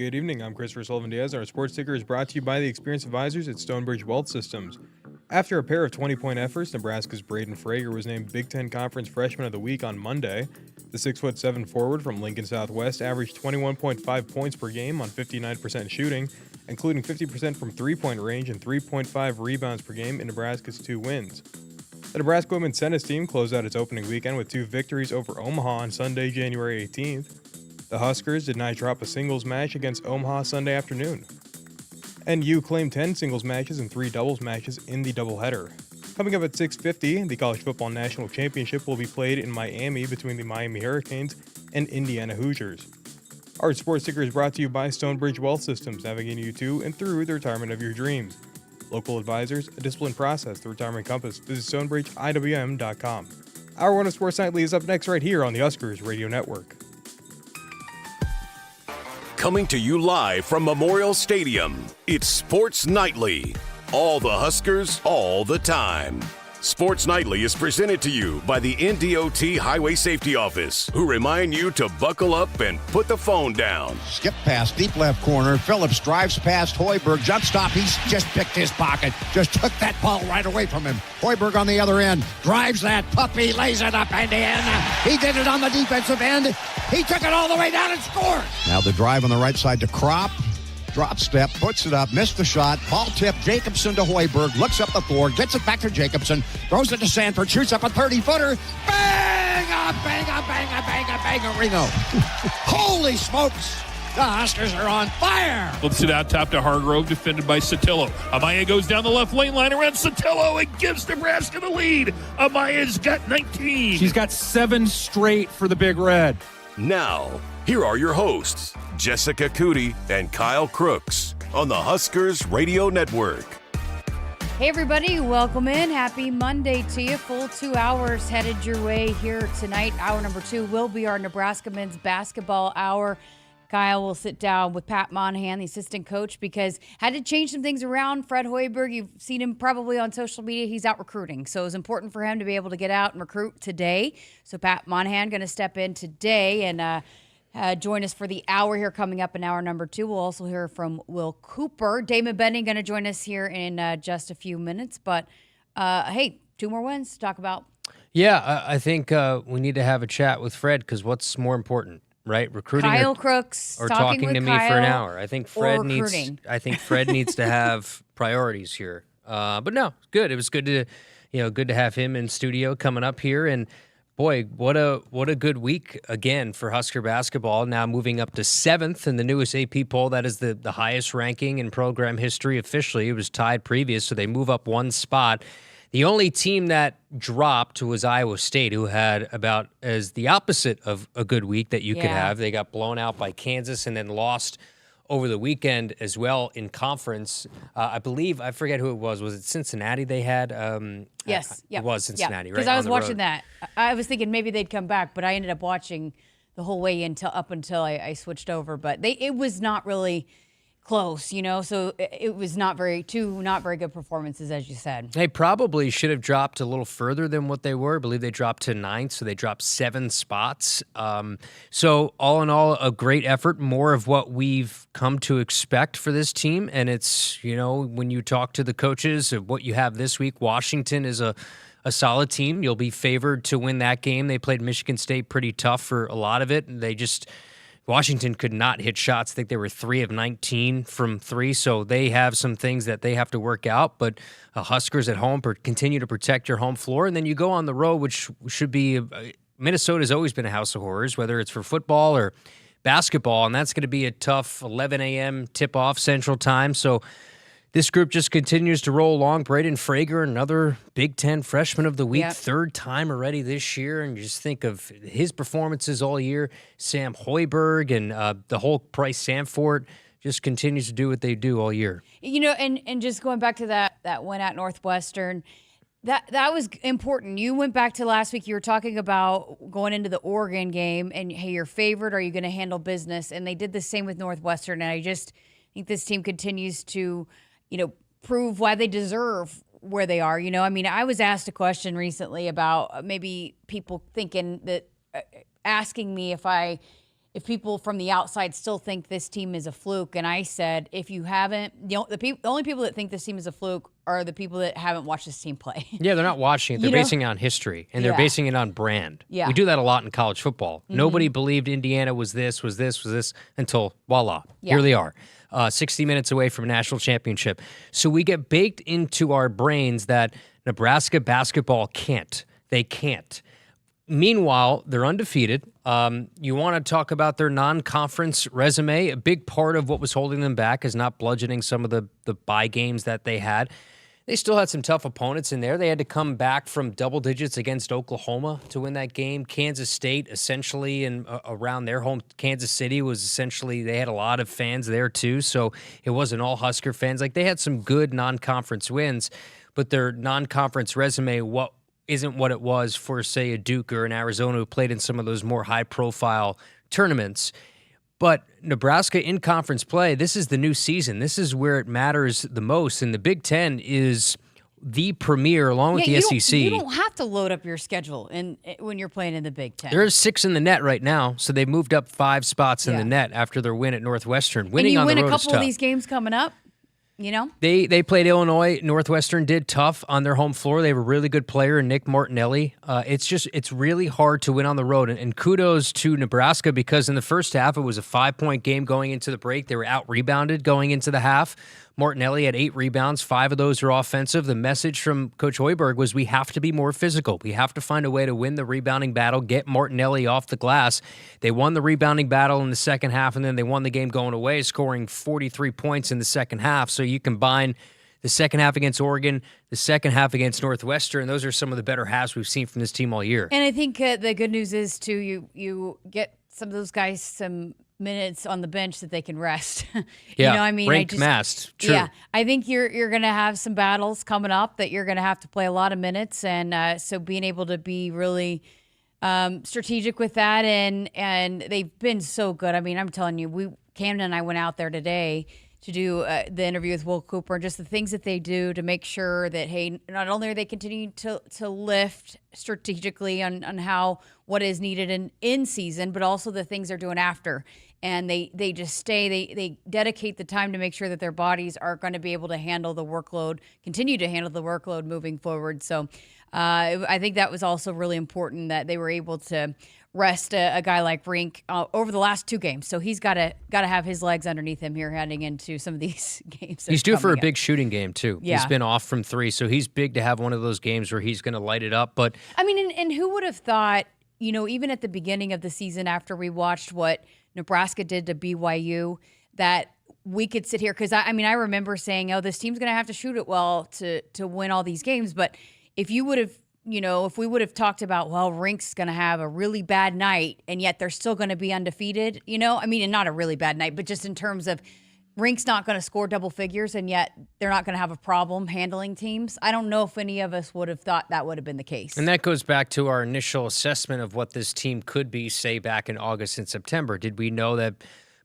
Good evening, I'm Christopher Sullivan-Diaz. Our sports ticker is brought to you by the experienced advisors at Stonebridge Wealth Systems. After a pair of 20-point efforts, Nebraska's Braden Frager was named Big Ten Conference Freshman of the Week on Monday. The 6'7" forward from Lincoln Southwest averaged 21.5 points per game on 59% shooting, including 50% from three-point range and 3.5 rebounds per game in Nebraska's 2 wins. The Nebraska women's tennis team closed out its opening weekend with 2 victories over Omaha on Sunday, January 18th. The Huskers did not drop a singles match against Omaha Sunday afternoon. NU claimed 10 singles matches and 3 doubles matches in the doubleheader. Coming up at 6:50, the College Football National Championship will be played in Miami between the Miami Hurricanes and Indiana Hoosiers. Our sports ticker is brought to you by Stonebridge Wealth Systems, navigating you to and through the retirement of your dreams. Local advisors, a disciplined process, the retirement compass. Visit StonebridgeIWM.com. Our One of Sports Nightly is up next right here on the Akrs Radio Network. Coming to you live from Memorial Stadium, it's Sports Nightly. All the Huskers, all the time. Sports Nightly is presented to you by the NDOT Highway Safety Office, who remind you to buckle up and put the phone down. Skip pass, deep left corner. Phillips drives past Hoiberg. Jump stop. He's just picked his pocket. Just took that ball right away from him. Hoiberg on the other end. Drives that puppy. Lays it up and in. He did it on the defensive end. He took it all the way down and scored. Now the drive on the right side to Kropp. Drop step, puts it up, missed the shot. Ball tip, Jacobson to Hoiberg. Looks up the floor, gets it back to Jacobson. Throws it to Sanford, shoots up a 30-footer. Bang-a-bang-a-bang-a-bang-a-ringo. Holy smokes. The Huskers are on fire. Flips it out top to Hargrove, defended by Sotillo. Amaya goes down the left lane line around Sotillo and gives Nebraska the lead. Amaya's got 19. She's got 7 straight for the Big Red. Now, here are your hosts, Jessica Coody and Kyle Crooks on the Huskers Radio Network. Hey everybody, welcome in. Happy Monday to you. Full 2 hours headed your way here tonight. Hour number 2 will be our Nebraska men's basketball hour. Kyle will sit down with Pat Monahan, the assistant coach, because had to change some things around. Fred Hoiberg, you've seen him probably on social media. He's out recruiting. So it was important for him to be able to get out and recruit today. So Pat Monahan going to step in today and join us for the hour here coming up in hour number 2. We'll also hear from Will Cooper. Damon Benning going to join us here in just a few minutes. But, hey, 2 more wins to talk about. Yeah, I think we need to have a chat with Fred because what's more important? Right, recruiting Kyle Crooks or talking to me for an hour. I think Fred needs to have priorities here. But no, good. It was good to have him in studio coming up here. And boy, what a good week again for Husker basketball. Now moving up to 7th in the newest AP poll. That is the highest ranking in program history officially. It was tied previous, so they move up 1 spot. The only team that dropped was Iowa State, who had about as the opposite of a good week that you could have. They got blown out by Kansas and then lost over the weekend as well in conference. I believe, I forget who it was. Was it Cincinnati they had? Yes. It was Cincinnati, right? Because I was watching that. I was thinking maybe they'd come back, but I ended up watching the whole way until I switched over. But it was not really close, so it was not very good performances, as you said. They probably should have dropped a little further than what they were. I believe they dropped to 9th, so they dropped 7 spots. So all in all, a great effort, more of what we've come to expect for this team. And it's, when you talk to the coaches of what you have this week, Washington is a solid team. You'll be favored to win that game. They played Michigan State pretty tough for a lot of it, and Washington could not hit shots. I think they were 3 of 19 from 3, so they have some things that they have to work out. But Huskers at home continue to protect your home floor, and then you go on the road, which should be Minnesota's always been a house of horrors, whether it's for football or basketball, and that's going to be a tough 11 a.m. tip-off Central Time. So this group just continues to roll along. Braden Frager, another Big Ten Freshman of the Week, 3rd time already this year. And you just think of his performances all year. Sam Hoiberg and the whole Price Sanford just continues to do what they do all year. And just going back to that win at Northwestern, that was important. You went back to last week. You were talking about going into the Oregon game and, hey, you're favored. Are you going to handle business? And they did the same with Northwestern. And I just think this team continues to prove why they deserve where they are. I was asked a question recently about maybe people thinking that, asking me if I if people from the outside still think this team is a fluke. And I said, if you haven't, the only people that think this team is a fluke are the people that haven't watched this team play. Yeah, they're not watching it. They're basing it on history, and they're basing it on brand. Yeah. We do that a lot in college football. Nobody believed Indiana was this until voila, here they are. 60 minutes away from a national championship. So we get baked into our brains that Nebraska basketball can't. They can't. Meanwhile, they're undefeated. You want to talk about their non-conference resume. A big part of what was holding them back is not bludgeoning some of the bye games that they had. They still had some tough opponents in there. They had to come back from double digits against Oklahoma to win that game. Kansas State, essentially, and around their home, Kansas City was essentially, they had a lot of fans there too, so it wasn't all Husker fans. Like, they had some good non-conference wins, but their non-conference resume, isn't what it was for, say, a Duke or an Arizona who played in some of those more high-profile tournaments. But Nebraska in conference play, this is the new season. This is where it matters the most. And the Big Ten is the premier, along with the SEC. You don't have to load up your schedule when you're playing in the Big Ten. There's 6 in the net right now, so they've moved up 5 spots in the net after their win at Northwestern. Winning on the road is tough. And you win a couple of these games coming up. You know, they played Illinois. Northwestern did tough on their home floor. They have a really good player, Nick Martinelli. It's really hard to win on the road. And kudos to Nebraska, because in the first half it was a 5-point game going into the break. They were out rebounded going into the half. Martinelli had 8 rebounds. 5 of those are offensive. The message from Coach Hoiberg was we have to be more physical. We have to find a way to win the rebounding battle, get Martinelli off the glass. They won the rebounding battle in the second half, and then they won the game going away, scoring 43 points in the second half. So you combine the second half against Oregon, the second half against Northwestern. Those are some of the better halves we've seen from this team all year. And I think the good news is, too, you get some of those guys some minutes on the bench that they can rest. Yeah, you know, I mean, ranked mast. True. Yeah, I think you're going to have some battles coming up that you're going to have to play a lot of minutes, and so being able to be really strategic with that, and they've been so good. I mean, I'm telling you, Camden and I went out there today to do the interview with Will Cooper, and just the things that they do to make sure that, hey, not only are they continuing to lift strategically on what is needed in season, but also the things they're doing after. And they just they dedicate the time to make sure that their bodies are going to be able to handle the workload, continue to handle the workload moving forward. So I think that was also really important that they were able to rest a guy like Rink over the last 2 games. So he's got to have his legs underneath him here heading into some of these games. He's due for a big shooting game too. Yeah. He's been off from 3, so he's big to have one of those games where he's going to light it up. But I mean, and who would have thought, you know, even at the beginning of the season after we watched what Nebraska did to BYU, that we could sit here, because I remember saying, oh, this team's going to have to shoot it well to win all these games. But if you would have, you know, if we would have talked about, well, Rink's going to have a really bad night and yet they're still going to be undefeated, you know, I mean, and not a really bad night, but just in terms of Rink's not going to score double figures and yet they're not going to have a problem handling teams. I don't know if any of us would have thought that would have been the case. And that goes back to our initial assessment of what this team could be, say, back in August and September. Did we know that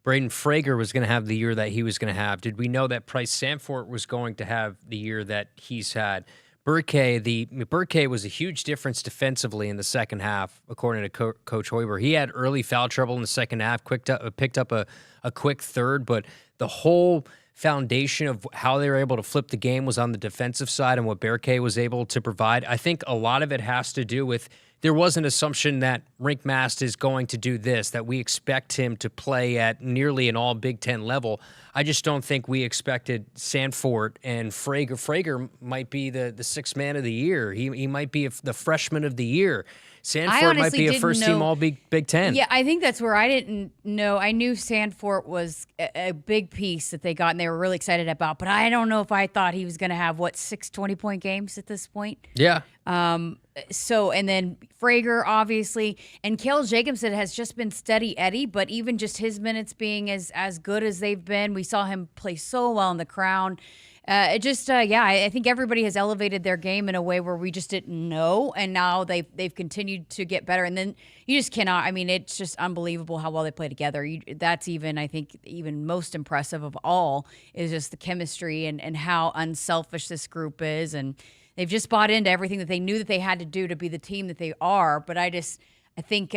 Braden Frager was going to have the year that he was going to have? Did we know that Price Sanford was going to have the year that he's had? Burke was a huge difference defensively in the second half, according to Coach Hoiberg. He had early foul trouble in the second half, picked up a quick third, but the whole foundation of how they were able to flip the game was on the defensive side and what Burke was able to provide. I think a lot of it has to do with there was an assumption that Rink Mast is going to do this, that we expect him to play at nearly an all Big Ten level. I just don't think we expected Sanford and Frager. Frager might be the sixth man of the year. He might be the freshman of the year. Sanford might be a first-team All-Big Ten. Yeah, I think that's where I didn't know. I knew Sanford was a big piece that they got and they were really excited about, but I don't know if I thought he was going to have, 6 20-point games at this point? Yeah. So, and then Frager, obviously, and Kale Jacobson has just been steady Eddie, but even just his minutes being as good as they've been, we saw him play so well in the Crown. I think everybody has elevated their game in a way where we just didn't know, and now they've continued to get better. And then you just cannot. I mean, it's just unbelievable how well they play together. That's even, I think, even most impressive of all is just the chemistry and how unselfish this group is, and they've just bought into everything that they knew that they had to do to be the team that they are. But I I think,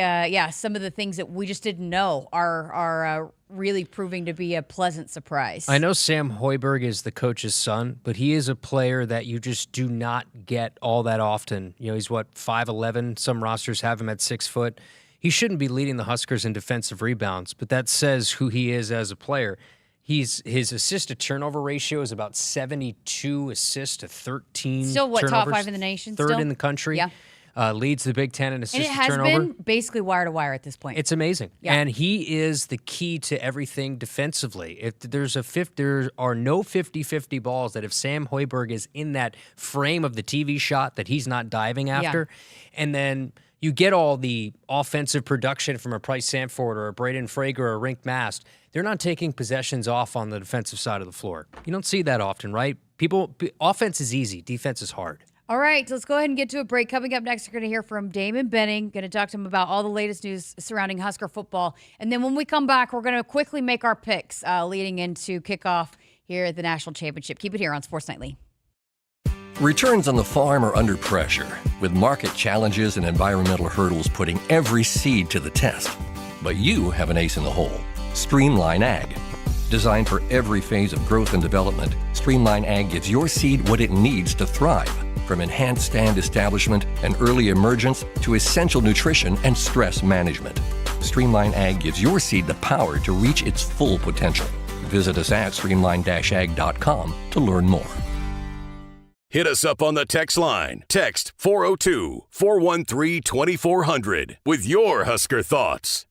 some of the things that we just didn't know are really proving to be a pleasant surprise. I know Sam Hoiberg is the coach's son, but he is a player that you just do not get all that often. You know, he's 5'11". Some rosters have him at 6 foot. He shouldn't be leading the Huskers in defensive rebounds, but that says who he is as a player. His assist to turnover ratio is about 72 assists to 13 Still, turnovers. top 5 in the nation? Third still? in the country. Yeah. Leads the Big Ten in assists And it to has turnover. been basically wire to wire at this point. It's amazing. Yeah. And he is the key to everything defensively. If there are no 50-50 balls that if Sam Hoiberg is in that frame of the TV shot that he's not diving after, and then you get all the offensive production from a Price Sanford or a Braden Frager or a Rink Mast, they're not taking possessions off on the defensive side of the floor. You don't see that often, right? Offense is easy. Defense is hard. All right, let's go ahead and get to a break. Coming up next, we're going to hear from Damon Benning. Going to talk to him about all the latest news surrounding Husker football. And then when we come back, we're going to quickly make our picks leading into kickoff here at the National Championship. Keep it here on Sports Nightly. Returns on the farm are under pressure, with market challenges and environmental hurdles putting every seed to the test. But you have an ace in the hole. Streamline Ag. Designed for every phase of growth and development, Streamline Ag gives your seed what it needs to thrive. From enhanced stand establishment and early emergence to essential nutrition and stress management. Streamline Ag gives your seed the power to reach its full potential. Visit us at streamline-ag.com to learn more. Hit us up on the text line. Text 402-413-2400 with your Husker thoughts.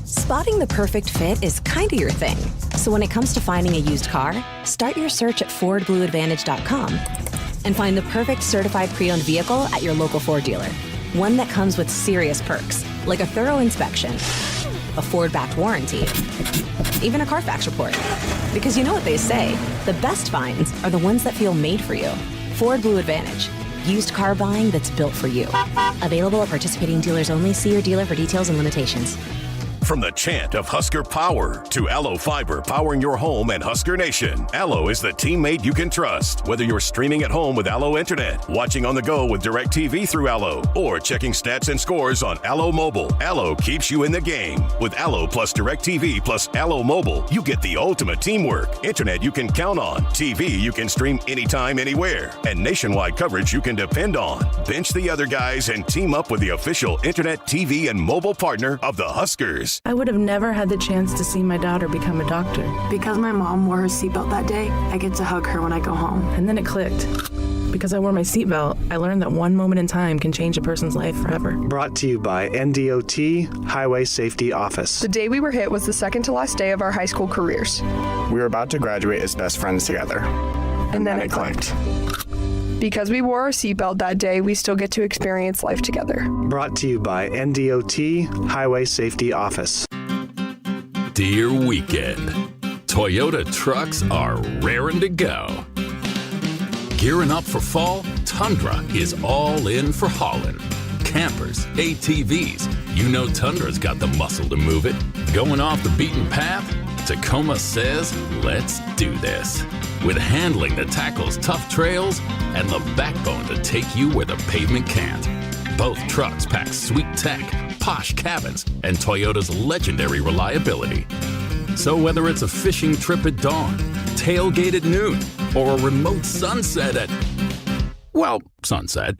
Spotting the perfect fit is kind of your thing. So when it comes to finding a used car, start your search at FordBlueAdvantage.com and find the perfect certified pre-owned vehicle at your local Ford dealer. One that comes with serious perks, like a thorough inspection, a Ford-backed warranty, even a Carfax report. Because you know what they say, the best finds are the ones that feel made for you. Ford Blue Advantage. Used car buying that's built for you. Available at participating dealers only. See your dealer for details and limitations. From the chant of Husker Power to Allo Fiber powering your home and Husker Nation, Allo is the teammate you can trust. Whether you're streaming at home with Allo Internet, watching on the go with DirecTV through Allo, or checking stats and scores on Allo Mobile, Allo keeps you in the game. With Allo plus DirecTV plus Allo Mobile, you get the ultimate teamwork. Internet you can count on, TV you can stream anytime, anywhere, and nationwide coverage you can depend on. Bench the other guys and team up with the official Internet, TV, and mobile partner of the Huskers. I would have never had the chance to see my daughter become a doctor. Because my mom wore her seatbelt that day, I get to hug her when I go home. And then it clicked. Because I wore my seatbelt, I learned that one moment in time can change a person's life forever. Brought to you by NDOT Highway Safety Office. The day we were hit was the second to last day of our high school careers. We were about to graduate as best friends together. And then it clicked. Because we wore our seatbelt that day, we still get to experience life together. Brought to you by NDOT Highway Safety Office. Dear weekend, Toyota trucks are raring to go. Gearing up for fall, Tundra is all in for hauling. Campers, ATVs, you know Tundra's got the muscle to move it. Going off the beaten path? Tacoma says, let's do this. With handling that tackles tough trails and the backbone to take you where the pavement can't. Both trucks pack sweet tech, posh cabins, and Toyota's legendary reliability. So whether it's a fishing trip at dawn, tailgate at noon, or a remote sunset at, well, sunset,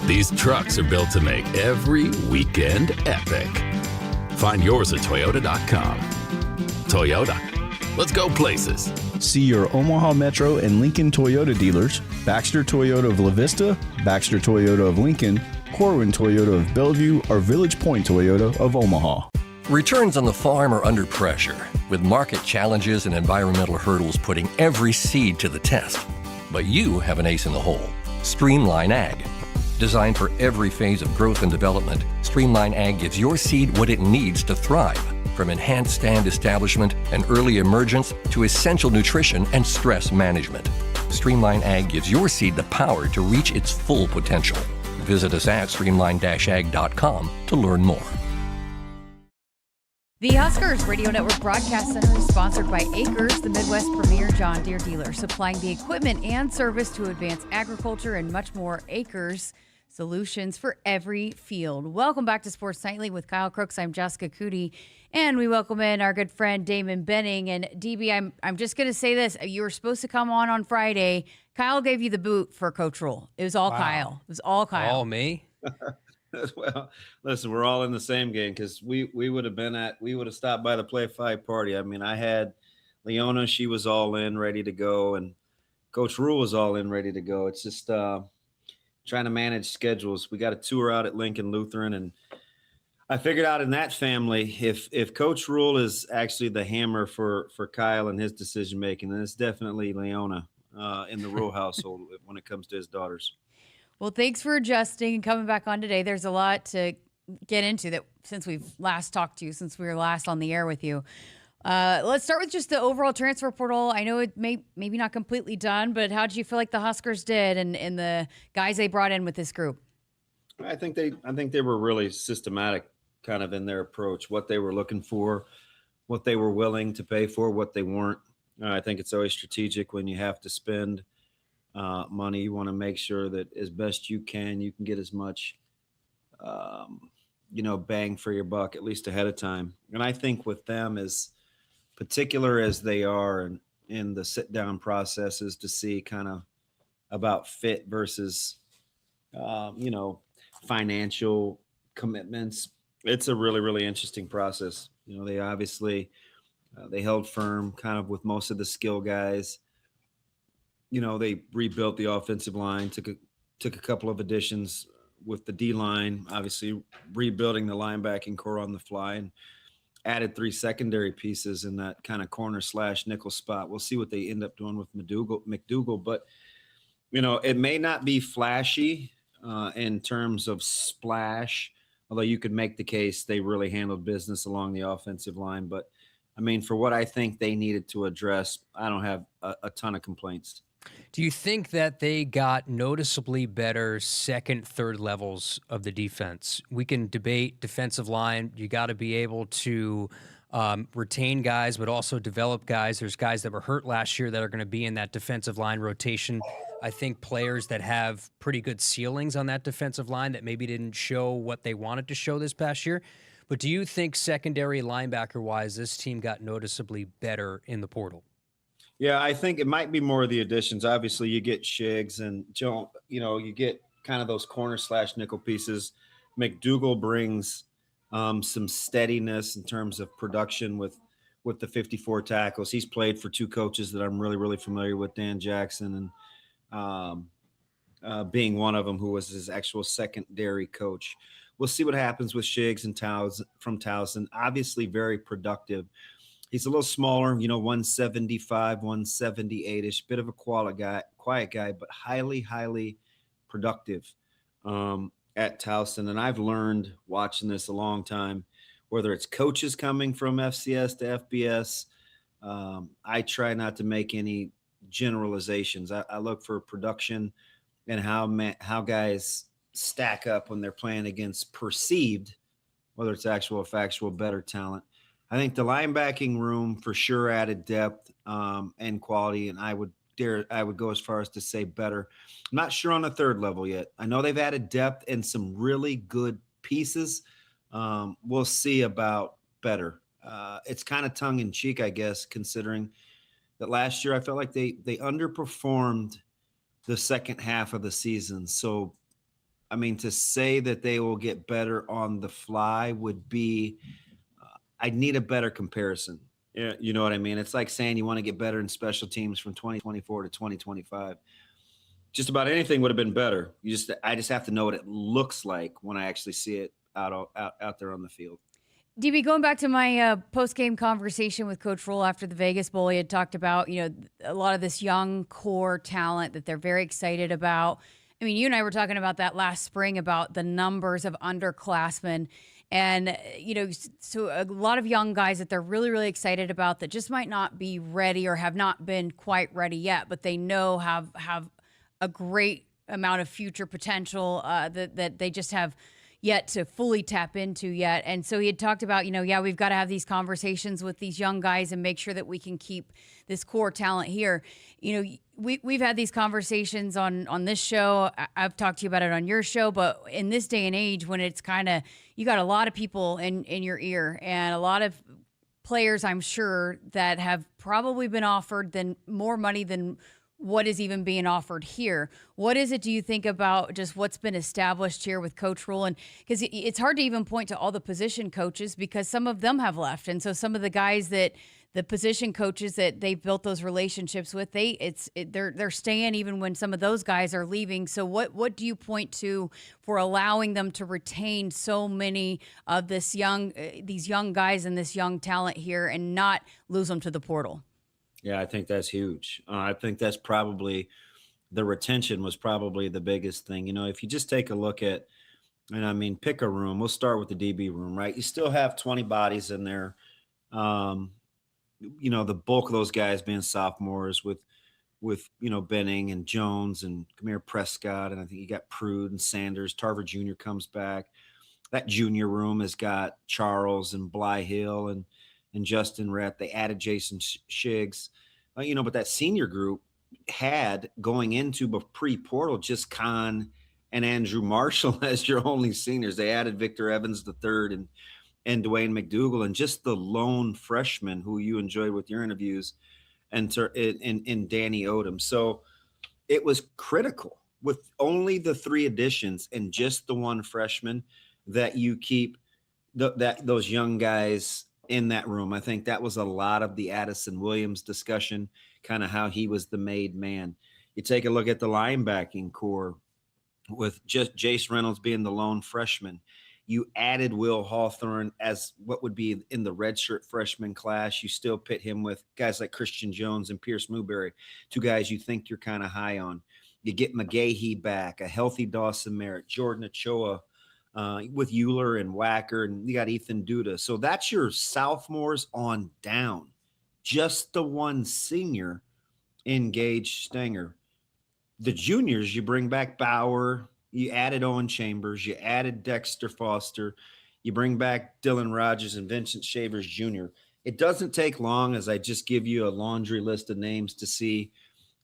these trucks are built to make every weekend epic. Find yours at Toyota.com. Toyota. Let's go places. See your Omaha Metro and Lincoln Toyota dealers, Baxter Toyota of La Vista, Baxter Toyota of Lincoln, Corwin Toyota of Bellevue, or Village Point Toyota of Omaha. Returns on the farm are under pressure, with market challenges and environmental hurdles putting every seed to the test. But you have an ace in the hole. Streamline Ag. Designed for every phase of growth and development, Streamline Ag gives your seed what it needs to thrive. From enhanced stand establishment and early emergence to essential nutrition and stress management. Streamline Ag gives your seed the power to reach its full potential. Visit us at streamline-ag.com to learn more. The Huskers Radio Network Broadcast Center is sponsored by Akrs, the Midwest premier John Deere dealer, supplying the equipment and service to advance agriculture and much more. Akrs solutions for every field. Welcome back to Sports Nightly with Kyle Crooks. I'm Jessica Coody, and we welcome in our good friend Damon Benning. And DB, I'm just going to say this. You were supposed to come on Friday. Kyle gave you the boot for Coach Rule. It was all Kyle. It was all Kyle. All me? Well, listen, we're all in the same game because we would have stopped by the Play 5 party. I mean, I had Leona, she was all in, ready to go, and Coach Rule was all in, ready to go. It's just trying to manage schedules. We got a tour out at Lincoln Lutheran, and I figured out in that family, if Coach Rule is actually the hammer for Kyle and his decision making, then it's definitely Leona in the Rule household when it comes to his daughters. Well, thanks for adjusting and coming back on today. There's a lot to get into that since we've last talked to you, since we were last on the air with you. Let's start with just the overall transfer portal. I know it maybe not completely done, but how did you feel like the Huskers did and the guys they brought in with this group? I think they were really systematic kind of in their approach, what they were looking for, what they were willing to pay for, what they weren't. I think it's always strategic when you have to spend money. You want to make sure that as best you can get as much, bang for your buck, at least ahead of time. And I think with them, as particular as they are in the sit down processes to see kind of about fit versus, financial commitments, it's a really, really interesting process. They obviously, they held firm kind of with most of the skill guys. They rebuilt the offensive line, took a couple of additions with the D line, obviously rebuilding the linebacking core on the fly, and added 3 secondary pieces in that kind of corner / nickel spot. We'll see what they end up doing with McDougal, but it may not be flashy in terms of splash, although you could make the case they really handled business along the offensive line. But I mean, for what I think they needed to address, I don't have a ton of complaints. Do you think that they got noticeably better second, third levels of the defense? We can debate defensive line. You got to be able to retain guys, but also develop guys. There's guys that were hurt last year that are going to be in that defensive line rotation. I think players that have pretty good ceilings on that defensive line that maybe didn't show what they wanted to show this past year. But do you think secondary linebacker-wise, this team got noticeably better in the portal? Yeah, I think it might be more of the additions. Obviously, you get Shiggs and Joe, you get kind of those corner / nickel pieces. McDougal brings some steadiness in terms of production with the 54 tackles. He's played for 2 coaches that I'm really, really familiar with, Dan Jackson and being one of them who was his actual secondary coach. We'll see what happens with Shiggs and from Towson. Obviously, very productive. He's a little smaller, 175, 178-ish, bit of a quiet guy, but highly, highly productive at Towson. And I've learned watching this a long time, whether it's coaches coming from FCS to FBS, I try not to make any generalizations. I look for production and how guys stack up when they're playing against perceived, whether it's actual or factual, better talent. I think the linebacking room for sure added depth and quality, and I would go as far as to say better. I'm not sure on the third level yet. I know they've added depth and some really good pieces. We'll see about better. It's kind of tongue in cheek, I guess, considering that last year I felt like they underperformed the second half of the season. So, I mean, to say that they will get better on the fly would be I'd need a better comparison. Yeah, you know what I mean? It's like saying you want to get better in special teams from 2024 to 2025. Just about anything would have been better. I just have to know what it looks like when I actually see it out there on the field. DB, going back to my post-game conversation with Coach Rule after the Vegas Bowl, he had talked about, a lot of this young core talent that they're very excited about. I mean, you and I were talking about that last spring about the numbers of underclassmen. And, so a lot of young guys that they're really, really excited about that just might not be ready or have not been quite ready yet, but they know have a great amount of future potential that they just have, yet to fully tap into yet. And so he had talked about, we've got to have these conversations with these young guys and make sure that we can keep this core talent here. We've had these conversations on this show. I've talked to you about it on your show, but in this day and age when it's kind of, you got a lot of people in your ear and a lot of players, I'm sure, that have probably been offered more money than what is even being offered here. What is it, do you think, about just what's been established here with Coach Rule? And because it's hard to even point to all the position coaches because some of them have left. And so some of the guys the position coaches that they've built those relationships with, they're staying even when some of those guys are leaving. So what do you point to for allowing them to retain so many of these young guys and this young talent here and not lose them to the portal? Yeah, I think that's huge. I think that's probably the retention was probably the biggest thing. If you just take a look at, and I mean, pick a room, we'll start with the DB room, right? You still have 20 bodies in there. The bulk of those guys being sophomores with Benning and Jones and Kamir Prescott. And I think you got Prude and Sanders. Tarver Jr. comes back. That junior room has got Charles and Bly Hill and Justin Rett. They added Jason Shiggs. But that senior group had, going into pre-portal, just Khan and Andrew Marshall as your only seniors. They added Victor Evans III and Dwayne McDougal, and just the lone freshman who you enjoyed with your interviews, and Danny Odom. So it was critical with only the 3 additions and just the one freshman that you keep those young guys in that room. I think that was a lot of the Addison Williams discussion, kind of how he was the made man. You take a look at the linebacking core with just Jace Reynolds being the lone freshman. You added Will Hawthorne as what would be in the redshirt freshman class. You still pit him with guys like Christian Jones and Pierce Newberry, 2 guys you think you're kind of high on. You get McGahee back, a healthy Dawson Merritt, Jordan Ochoa, with Euler and Wacker, and you got Ethan Duda. So that's your sophomores on down. Just the one senior in Gage Stenger. The juniors, you bring back Bauer, you added Owen Chambers, you added Dexter Foster, you bring back Dylan Rogers and Vincent Shavers Jr. It doesn't take long, as I just give you a laundry list of names, to see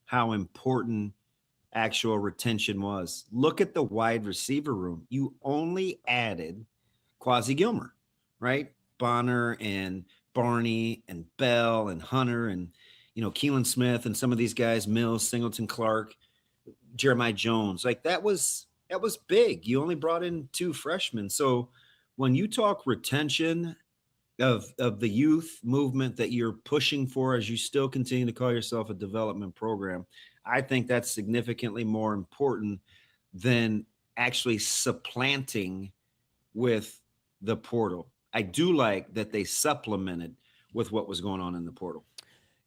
how important actual retention was. Look at the wide receiver room. You only added Quasi Gilmer, right? Bonner and Barney and Bell and Hunter and, Keelan Smith and some of these guys, Mills, Singleton, Clark, Jeremiah Jones. Like that was big. You only brought in 2 freshmen. So when you talk retention of the youth movement that you're pushing for, as you still continue to call yourself a development program, I think that's significantly more important than actually supplanting with the portal. I do like that they supplemented with what was going on in the portal.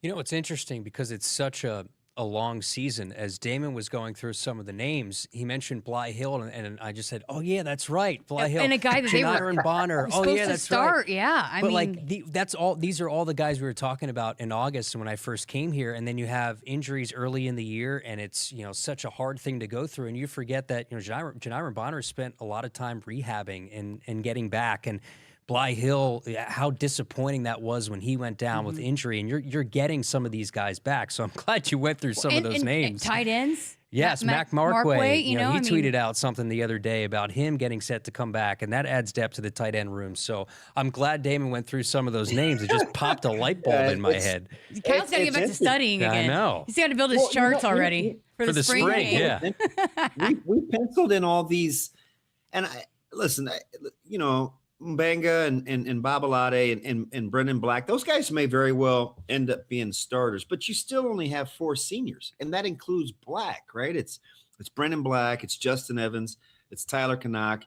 It's interesting because it's such a long season. As Damon was going through some of the names, he mentioned Bly Hill, and I just said, "Oh yeah, that's right, Bly Hill." And a guy that they were and Bonner. Oh yeah, that's start. Right. Yeah, I mean, that's all. These are all the guys we were talking about in August when I first came here, and then you have injuries early in the year, and it's such a hard thing to go through, and you forget that Janiron Bonner spent a lot of time rehabbing and getting back, and Bly Hill, how disappointing that was when he went down with injury, and you're getting some of these guys back. So I'm glad you went through some of those names. And tight ends. Yes, Mac Markway. He tweeted out something the other day about him getting set to come back, and that adds depth to the tight end room. So I'm glad Damon went through some of those names. It just popped a light bulb in my head. Kyle's got to get back to studying again. I know. He's got to build his charts already for the spring game. Yeah. we penciled in all these, and Mbanga and Babalade and Brendan Black, those guys may very well end up being starters, but you still only have 4 seniors, and that includes Black, right? It's Brendan Black, it's Justin Evans, it's Tyler Canuck,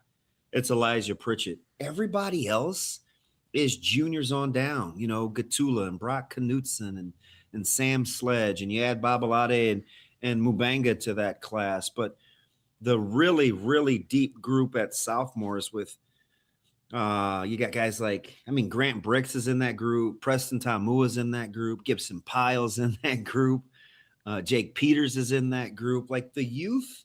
it's Elijah Pritchett. Everybody else is juniors on down, Gatula and Brock Knutson and Sam Sledge, and you add Babalade and Mbanga to that class. But the really, really deep group at sophomores with you got guys like, Grant Bricks is in that group. Preston Tamua is in that group. Gibson Piles in that group. Jake Peters is in that group. Like the youth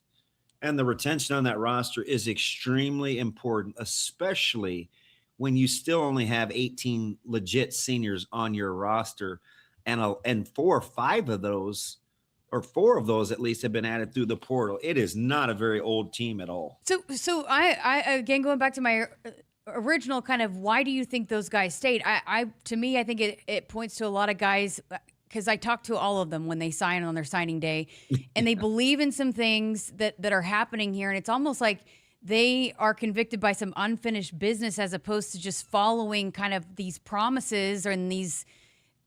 And the retention on that roster is extremely important, especially when you still only have 18 legit seniors on your roster, and 4 or 5 of those, or 4 of those at least, have been added through the portal. It is not a very old team at all. So I again, going back to my original kind of, why do you think those guys stayed? To me, I think it points to a lot of guys, because I talked to all of them when they sign on their signing day, and they believe in some things that are happening here, and it's almost like they are convicted by some unfinished business as opposed to just following kind of these promises and these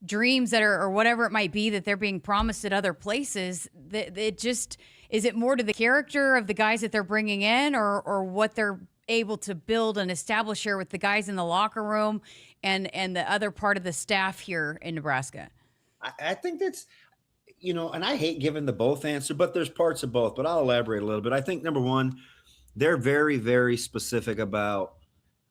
dreams that are, or whatever it might be, that they're being promised at other places. It just, is it more to the character of the guys that they're bringing in, or what they're able to build and establish here with the guys in the locker room and the other part of the staff here in Nebraska? I think that's, and I hate giving the both answer, but there's parts of both, but I'll elaborate a little bit. I think number one, they're very, very specific about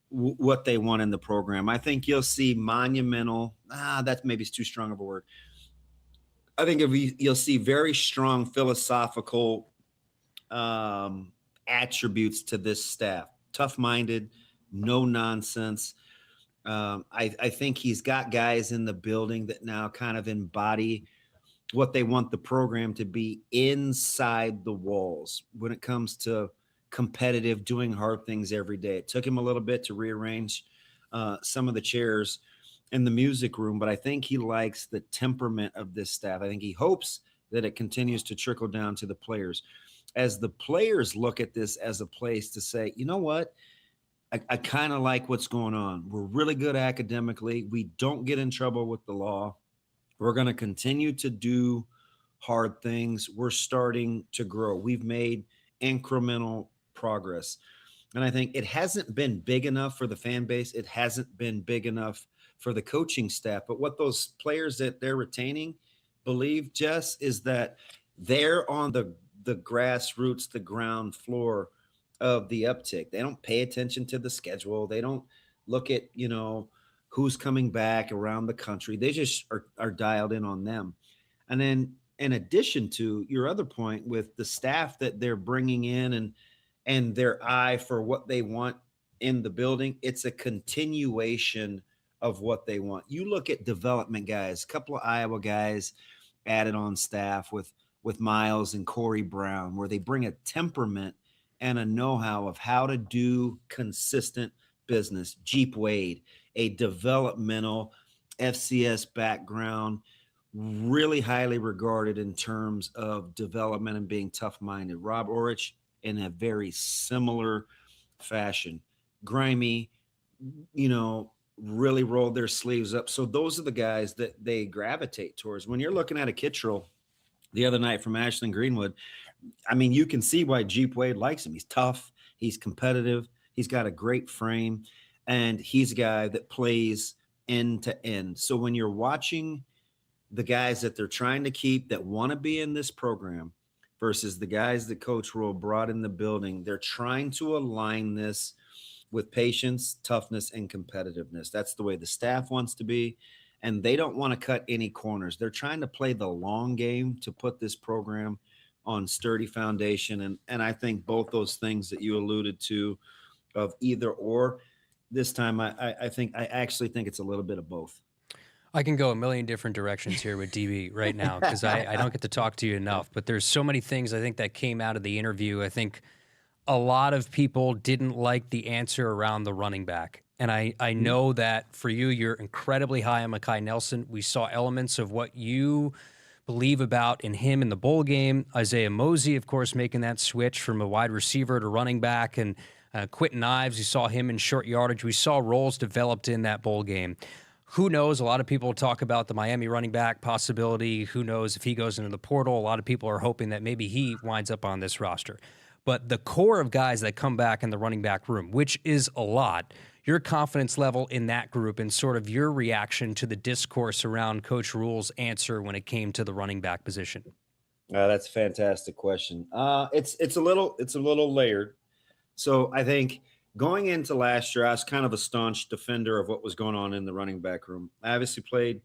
what they want in the program. I think you'll see monumental, that maybe is too strong of a word. I think you'll see very strong philosophical attributes to this staff. Tough-minded, no nonsense. I think he's got guys in the building that now kind of embody what they want the program to be inside the walls when it comes to competitive, doing hard things every day. It took him a little bit to rearrange some of the chairs in the music room, but I think he likes the temperament of this staff. I think he hopes that it continues to trickle down to the players. As the players look at this as a place to say, you know what, I kind of like what's going on. We're really good academically. We don't get in trouble with the law. We're going to continue to do hard things. We're starting to grow. We've made incremental progress. And I think it hasn't been big enough for the fan base. It hasn't been big enough for the coaching staff. But what those players that they're retaining believe, Jess, is that they're on the grassroots, the ground floor of the uptick. They don't pay attention to the schedule. They don't look at, who's coming back around the country. They just are dialed in on them. And then in addition to your other point with the staff that they're bringing in and their eye for what they want in the building, it's a continuation of what they want. You look at development guys, a couple of Iowa guys added on staff with Miles and Corey Brown, where they bring a temperament and a know-how of how to do consistent business. Jeep Wade, a developmental FCS background, really highly regarded in terms of development and being tough-minded. Rob Orich in a very similar fashion. Grimy, really rolled their sleeves up. So those are the guys that they gravitate towards. When you're looking at a Kittrell the other night from Ashland Greenwood, I mean, you can see why Jeep Wade likes him. He's tough. He's competitive. He's got a great frame, and he's a guy that plays end to end. So when you're watching the guys that they're trying to keep that want to be in this program versus the guys that Coach Rule brought in the building, they're trying to align this with patience, toughness, and competitiveness. That's the way the staff wants to be, and they don't want to cut any corners. They're trying to play the long game to put this program on sturdy foundation. And I think both those things that you alluded to of either or, this time I actually think it's a little bit of both. I can go a million different directions here with DB right now because I don't get to talk to you enough. But there's so many things I think that came out of the interview. I think a lot of people didn't like the answer around the running back. And I know that for you, you're incredibly high on Mekhi Nelson. We saw elements of what you believe about in him in the bowl game. Isaiah Mosey, of course, making that switch from a wide receiver to running back. And Quentin Ives, you saw him in short yardage. We saw roles developed in that bowl game. Who knows? A lot of people talk about the Miami running back possibility. Who knows if he goes into the portal? A lot of people are hoping that maybe he winds up on this roster. But the core of guys that come back in the running back room, which is a lot, your confidence level in that group and sort of your reaction to the discourse around Coach Rule's answer when it came to the running back position. That's a fantastic question. It's a little layered. So I think going into last year, I was kind of a staunch defender of what was going on in the running back room. I obviously played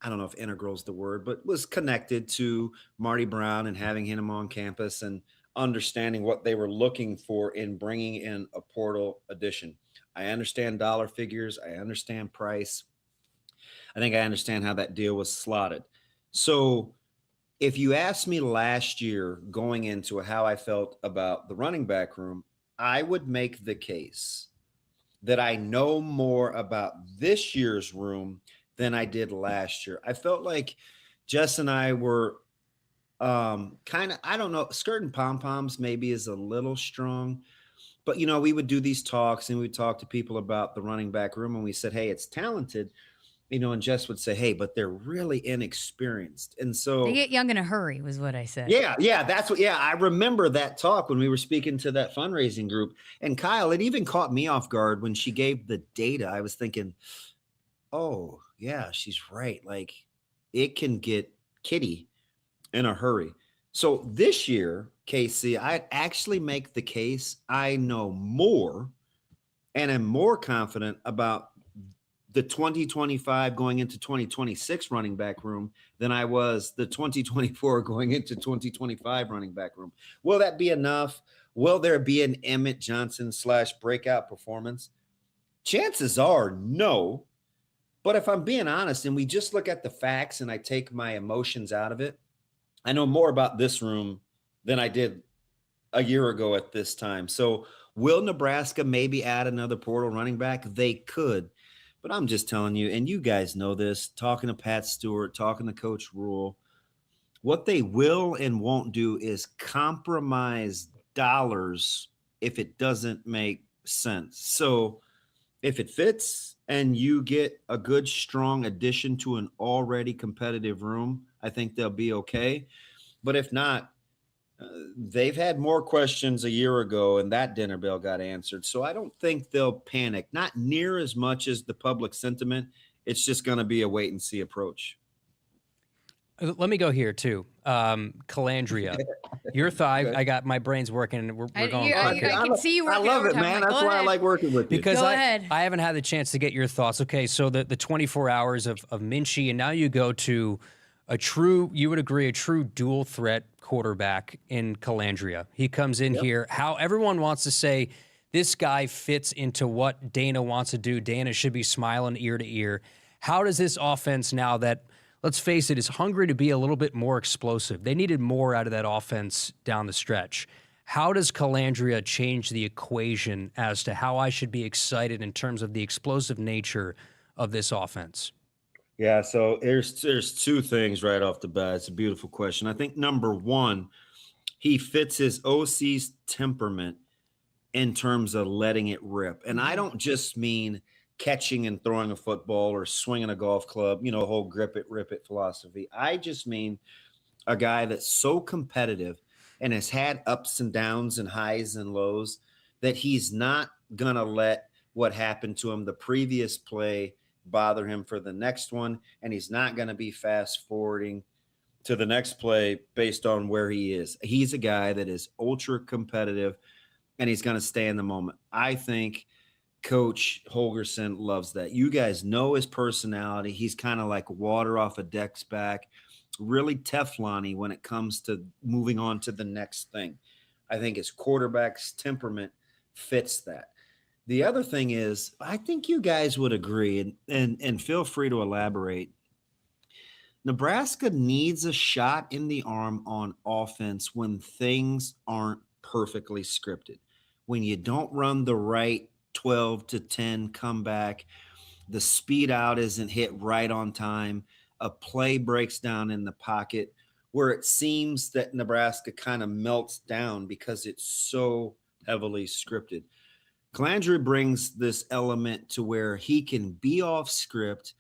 I don't know if integral is the word, but was connected to Marty Brown and having him on campus and understanding what they were looking for in bringing in a portal addition. I understand dollar figures. I understand price. I think I understand how that deal was slotted. So if you asked me last year going into how I felt about the running back room, I would make the case that I know more about this year's room than I did last year. I felt like Jess and I were kind of, I don't know, skirting pom-poms maybe is a little strong, but we would do these talks and we'd talk to people about the running back room and we said, hey, it's talented, and Jess would say, hey, but they're really inexperienced. And so they get young in a hurry was what I said. Yeah. That's what, I remember that talk when we were speaking to that fundraising group. And Kyle, it even caught me off guard when she gave the data. I was thinking, oh yeah, she's right. Like it can get kitty in a hurry. So this year, Casey, I'd actually make the case I know more and am more confident about the 2025 going into 2026 running back room than I was the 2024 going into 2025 running back room. Will that be enough? Will there be an Emmett Johnson / breakout performance? Chances are no. But if I'm being honest and we just look at the facts and I take my emotions out of it, I know more about this room than I did a year ago at this time. So will Nebraska maybe add another portal running back? They could. But I'm just telling you, and you guys know this, talking to Pat Stewart, talking to Coach Rule, what they will and won't do is compromise dollars if it doesn't make sense. So if it fits and you get a good, strong addition to an already competitive room, I think they'll be okay. But if not, they've had more questions a year ago and that dinner bell got answered. So I don't think they'll panic, not near as much as the public sentiment. It's just going to be a wait and see approach. Let me go here too. Calandria, your thigh. I got my brain's working and we're going. I can see you working. I love it, man. That's why I like working with you. Because I haven't had the chance to get your thoughts. Okay, so the 24 hours of Minchie, and now you go to you would agree, a true dual threat quarterback in Calandria. He comes in here. How everyone wants to say this guy fits into what Dana wants to do. Dana should be smiling ear to ear. How does this offense now that, let's face it, is hungry to be a little bit more explosive? They needed more out of that offense down the stretch. How does Calandria change the equation as to how I should be excited in terms of the explosive nature of this offense? Yeah, so there's two things right off the bat. It's a beautiful question. I think number one, he fits his OC's temperament in terms of letting it rip. And I don't just mean catching and throwing a football or swinging a golf club, whole grip it, rip it philosophy. I just mean a guy that's so competitive and has had ups and downs and highs and lows that he's not going to let what happened to him the previous play bother him for the next one, and he's not going to be fast forwarding to the next play based on where he is. He's a guy that is ultra competitive and he's going to stay in the moment. I think Coach Holgorsen loves that. You guys know his personality. He's kind of like water off a deck's back, really Teflon-y when it comes to moving on to the next thing. I think his quarterback's temperament fits that. The other thing is, I think you guys would agree, and feel free to elaborate. Nebraska needs a shot in the arm on offense when things aren't perfectly scripted. When you don't run the right 12 to 10 comeback, the speed out isn't hit right on time, a play breaks down in the pocket where it seems that Nebraska kind of melts down because it's so heavily scripted. Calandria brings this element to where he can be off script,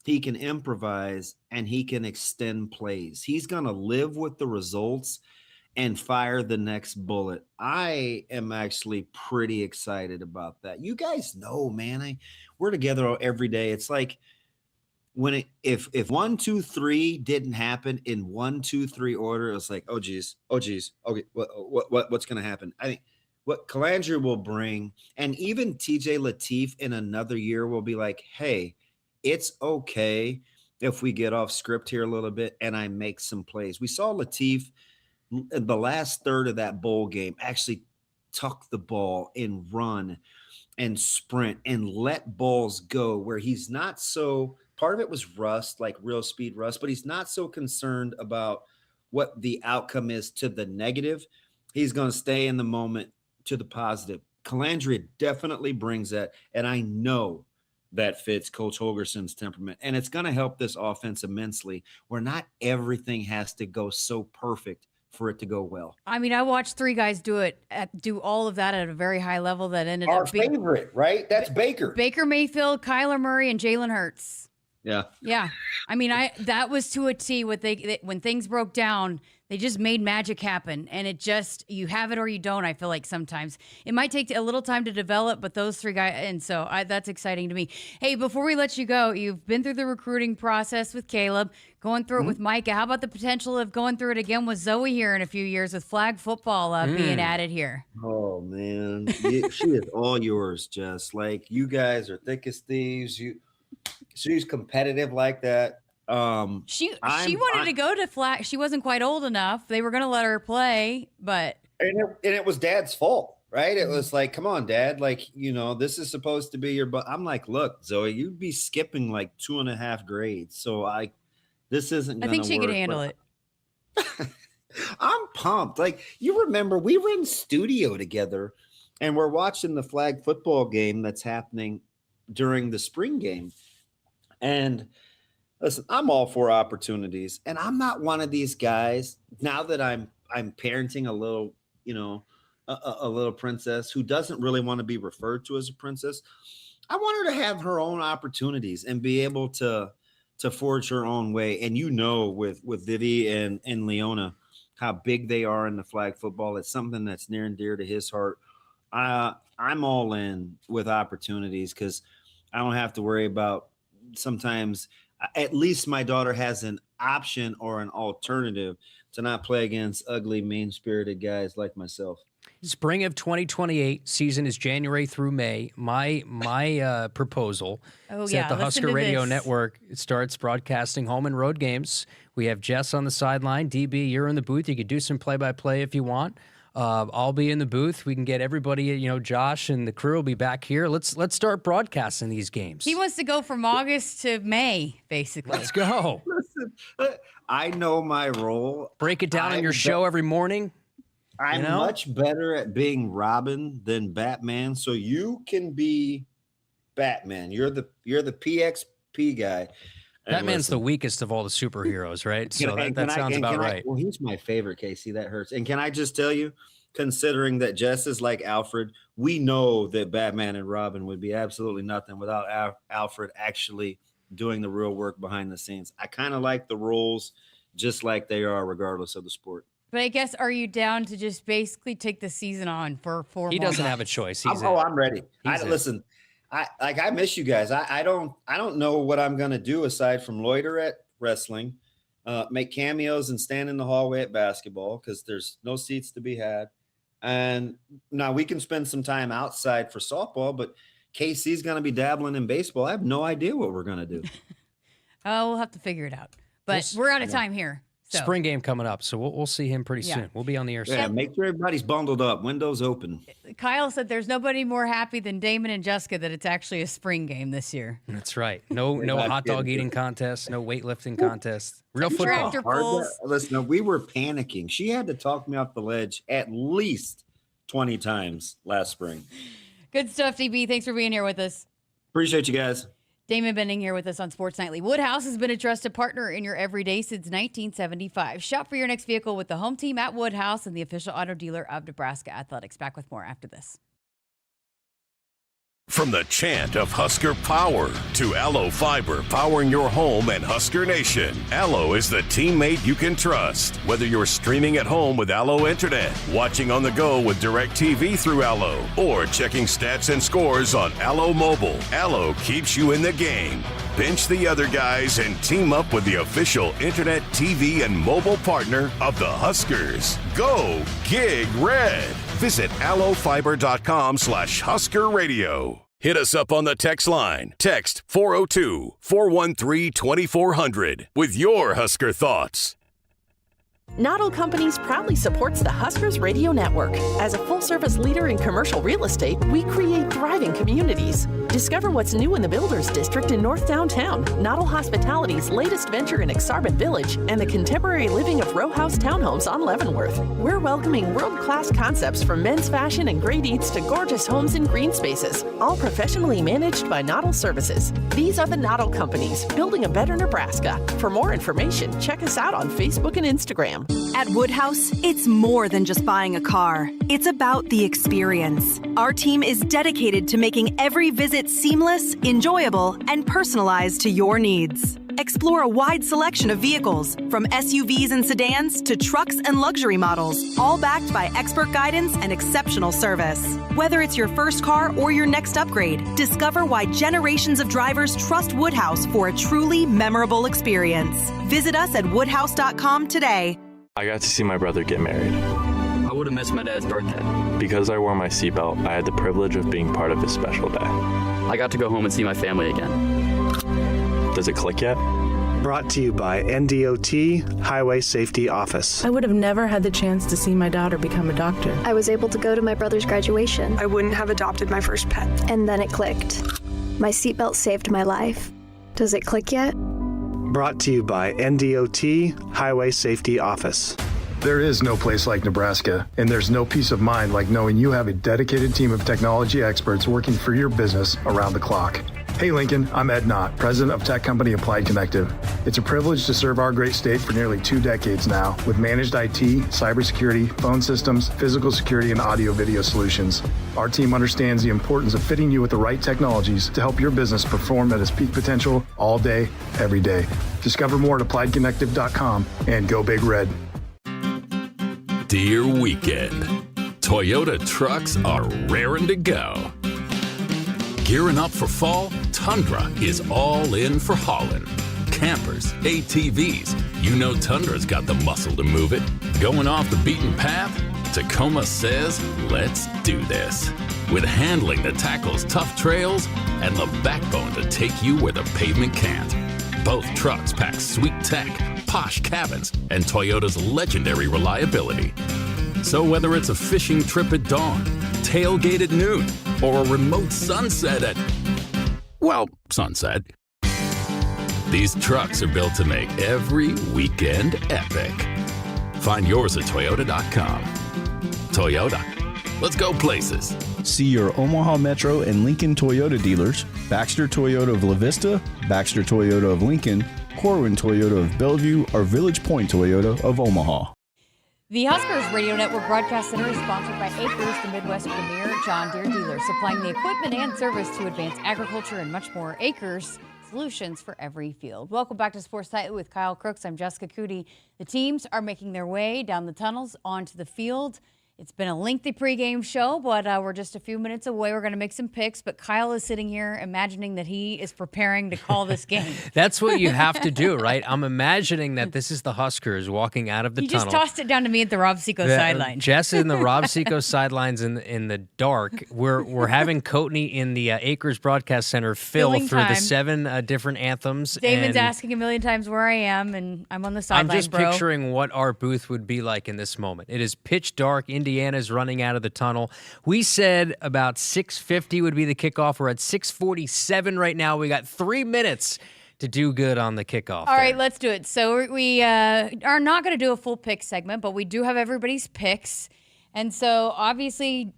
he can improvise, and he can extend plays. He's going to live with the results and fire the next bullet. I am actually pretty excited about that. You guys know, man, we're together every day. It's like when if 1, 2, 3 didn't happen in 1, 2, 3 order, it was like, oh geez, okay, what's going to happen? I think what Calandria will bring, and even TJ Lateef in another year will be like, hey, it's okay if we get off script here a little bit and I make some plays. We saw Latif in the last third of that bowl game actually tuck the ball and run and sprint and let balls go where he's not so – part of it was rust, like real speed rust, but he's not so concerned about what the outcome is to the negative. He's going to stay in the moment to the positive. Calandria definitely brings that, and I know that fits Coach Holgerson's temperament, and it's going to help this offense immensely where not everything has to go so perfect for it to go well. I mean, I watched three guys do all of that at a very high level that ended Our up being favorite, right? That's Baker. Baker Mayfield, Kyler Murray, and Jalen Hurts. Yeah. Yeah. I mean, that was to a T what when things broke down, they just made magic happen. And it just, you have it or you don't, I feel like sometimes. It might take a little time to develop, but those three guys, and so that's exciting to me. Hey, before we let you go, you've been through the recruiting process with Caleb, going through it with Micah. How about the potential of going through it again with Zoe here in a few years with flag football being added here? Oh, man. She is all yours, Jess. Like, you guys are thick as thieves. She's competitive like that. She wanted to go to flag. She wasn't quite old enough. They were going to let her play, but and it was Dad's fault, right? It was like, come on, Dad. Like, this is supposed to be your. But I'm like, look, Zoe, you'd be skipping like 2.5 grades. So this isn't. I think she could handle it. I'm pumped. Like, you remember we were in studio together, and we're watching the flag football game that's happening during the spring game. And listen, I'm all for opportunities, and I'm not one of these guys now that I'm parenting a little, a little princess who doesn't really want to be referred to as a princess. I want her to have her own opportunities and be able to forge her own way. And with Vivi and Leona, how big they are in the flag football. It's something that's near and dear to his heart. I'm all in with opportunities because I don't have to worry about sometimes. At least my daughter has an option or an alternative to not play against ugly, mean-spirited guys like myself. Spring of 2028 season is January through May. My proposal is that the Husker Radio Network starts broadcasting home and road games. We have Jess on the sideline. DB, you're in the booth. You could do some play-by-play if you want. I'll be in the booth. We can get everybody, Josh and the crew will be back here. Let's start broadcasting these games. He wants to go from August to May, basically. Let's go. Listen, I know my role. Break it down on your show every morning. I'm much better at being Robin than Batman, so you can be Batman. You're the PXP guy. Batman's the weakest of all the superheroes, right? So that sounds about right. Well, he's my favorite, Casey. That hurts. And can I just tell you, considering that Jess is like Alfred, we know that Batman and Robin would be absolutely nothing without Alfred actually doing the real work behind the scenes. I kind of like the roles just like they are, regardless of the sport. But I guess, are you down to just basically take the season on for 4 months? He doesn't have a choice. I'm ready. Listen. I miss you guys. I don't know what I'm going to do aside from loiter at wrestling, make cameos and stand in the hallway at basketball because there's no seats to be had. And now we can spend some time outside for softball, but KC's going to be dabbling in baseball. I have no idea what we're going to do. We'll have to figure it out. But we're out of time here. So. Spring game coming up, so we'll see him pretty soon. We'll be on the air soon. Yeah, make sure everybody's bundled up, windows open. Kyle said there's nobody more happy than Damon and Jessica that it's actually a spring game this year. That's right. No hot dog eating contest, no weightlifting contest. Real football. Tractor pulls. Listen, we were panicking. She had to talk me off the ledge at least 20 times last spring. Good stuff, DB. Thanks for being here with us. Appreciate you guys. Damon Benning here with us on Sports Nightly. Woodhouse has been a trusted partner in your everyday since 1975. Shop for your next vehicle with the home team at Woodhouse and the official auto dealer of Nebraska Athletics. Back with more after this. From the chant of Husker power to Allo Fiber powering your home and Husker Nation, Allo is the teammate you can trust. Whether you're streaming at home with Allo Internet, watching on the go with DirecTV through Allo, or checking stats and scores on Allo Mobile, Allo keeps you in the game. Bench the other guys and team up with the official Internet, TV, and mobile partner of the Huskers. Go Gig Red. Visit allofiber.com/Husker Radio. Hit us up on the text line. Text 402-413-2400 with your Husker thoughts. Noddle Companies proudly supports the Huskers Radio Network. As a full-service leader in commercial real estate, we create thriving communities. Discover what's new in the Builders District in North Downtown, Noddle Hospitality's latest venture in Aksarben Village, and the contemporary living of row house townhomes on Leavenworth. We're welcoming world-class concepts from men's fashion and great eats to gorgeous homes and green spaces, all professionally managed by Noddle Services. These are the Noddle Companies, building a better Nebraska. For more information, check us out on Facebook and Instagram. At Woodhouse, it's more than just buying a car. It's about the experience. Our team is dedicated to making every visit seamless, enjoyable, and personalized to your needs. Explore a wide selection of vehicles, from SUVs and sedans to trucks and luxury models, all backed by expert guidance and exceptional service. Whether it's your first car or your next upgrade, discover why generations of drivers trust Woodhouse for a truly memorable experience. Visit us at woodhouse.com today. I got to see my brother get married. I would have missed my dad's birthday. Because I wore my seatbelt, I had the privilege of being part of his special day. I got to go home and see my family again. Does it click yet? Brought to you by NDOT Highway Safety Office. I would have never had the chance to see my daughter become a doctor. I was able to go to my brother's graduation. I wouldn't have adopted my first pet. And then it clicked. My seatbelt saved my life. Does it click yet? Brought to you by NDOT Highway Safety Office. There is no place like Nebraska, and there's no peace of mind like knowing you have a dedicated team of technology experts working for your business around the clock. Hey Lincoln, I'm Ed Knott, president of tech company Applied Connective. It's a privilege to serve our great state for nearly 2 decades now with managed IT, cybersecurity, phone systems, physical security, and audio-video solutions. Our team understands the importance of fitting you with the right technologies to help your business perform at its peak potential all day, every day. Discover more at appliedconnective.com and go Big Red. Dear Weekend, Toyota trucks are raring to go. Gearing up for fall, Tundra is all in for hauling. Campers, ATVs, you know Tundra's got the muscle to move it. Going off the beaten path? Tacoma says, let's do this. With handling that tackles tough trails and the backbone to take you where the pavement can't. Both trucks pack sweet tech, posh cabins, and Toyota's legendary reliability. So whether it's a fishing trip at dawn, tailgate at noon, or a remote sunset at, well, sunset, these trucks are built to make every weekend epic. Find yours at Toyota.com. Toyota, let's go places. See your Omaha Metro and Lincoln Toyota dealers, Baxter Toyota of La Vista, Baxter Toyota of Lincoln, Corwin Toyota of Bellevue, or Village Point Toyota of Omaha. The Huskers Radio Network Broadcast Center is sponsored by Akrs, the Midwest premier John Deere dealer, supplying the equipment and service to advance agriculture and much more. Akrs, solutions for every field. Welcome back to Sports Nightly with Kyle Crooks. I'm Jessica Coody. The teams are making their way down the tunnels onto the field. It's been a lengthy pregame show, but we're just a few minutes away. We're going to make some picks, but Kyle is sitting here imagining that he is preparing to call this game. That's what you have to do, right? I'm imagining that this is the Huskers walking out of the tunnel. You just tossed it down to me at the Rob Seco sideline. Jess in the Rob Seco sidelines in the dark. We're having Coatney in the Akrs Broadcast Center filling through the 7 different anthems. Damon's asking a million times where I am, and I'm on the sideline, I'm just picturing what our booth would be like in this moment. It is pitch dark. Indiana's running out of the tunnel. We said about 6:50 would be the kickoff. We're at 6:47 right now. We got 3 minutes to do good on the kickoff. All right, let's do it. So we are not going to do a full pick segment, but we do have everybody's picks. And so obviously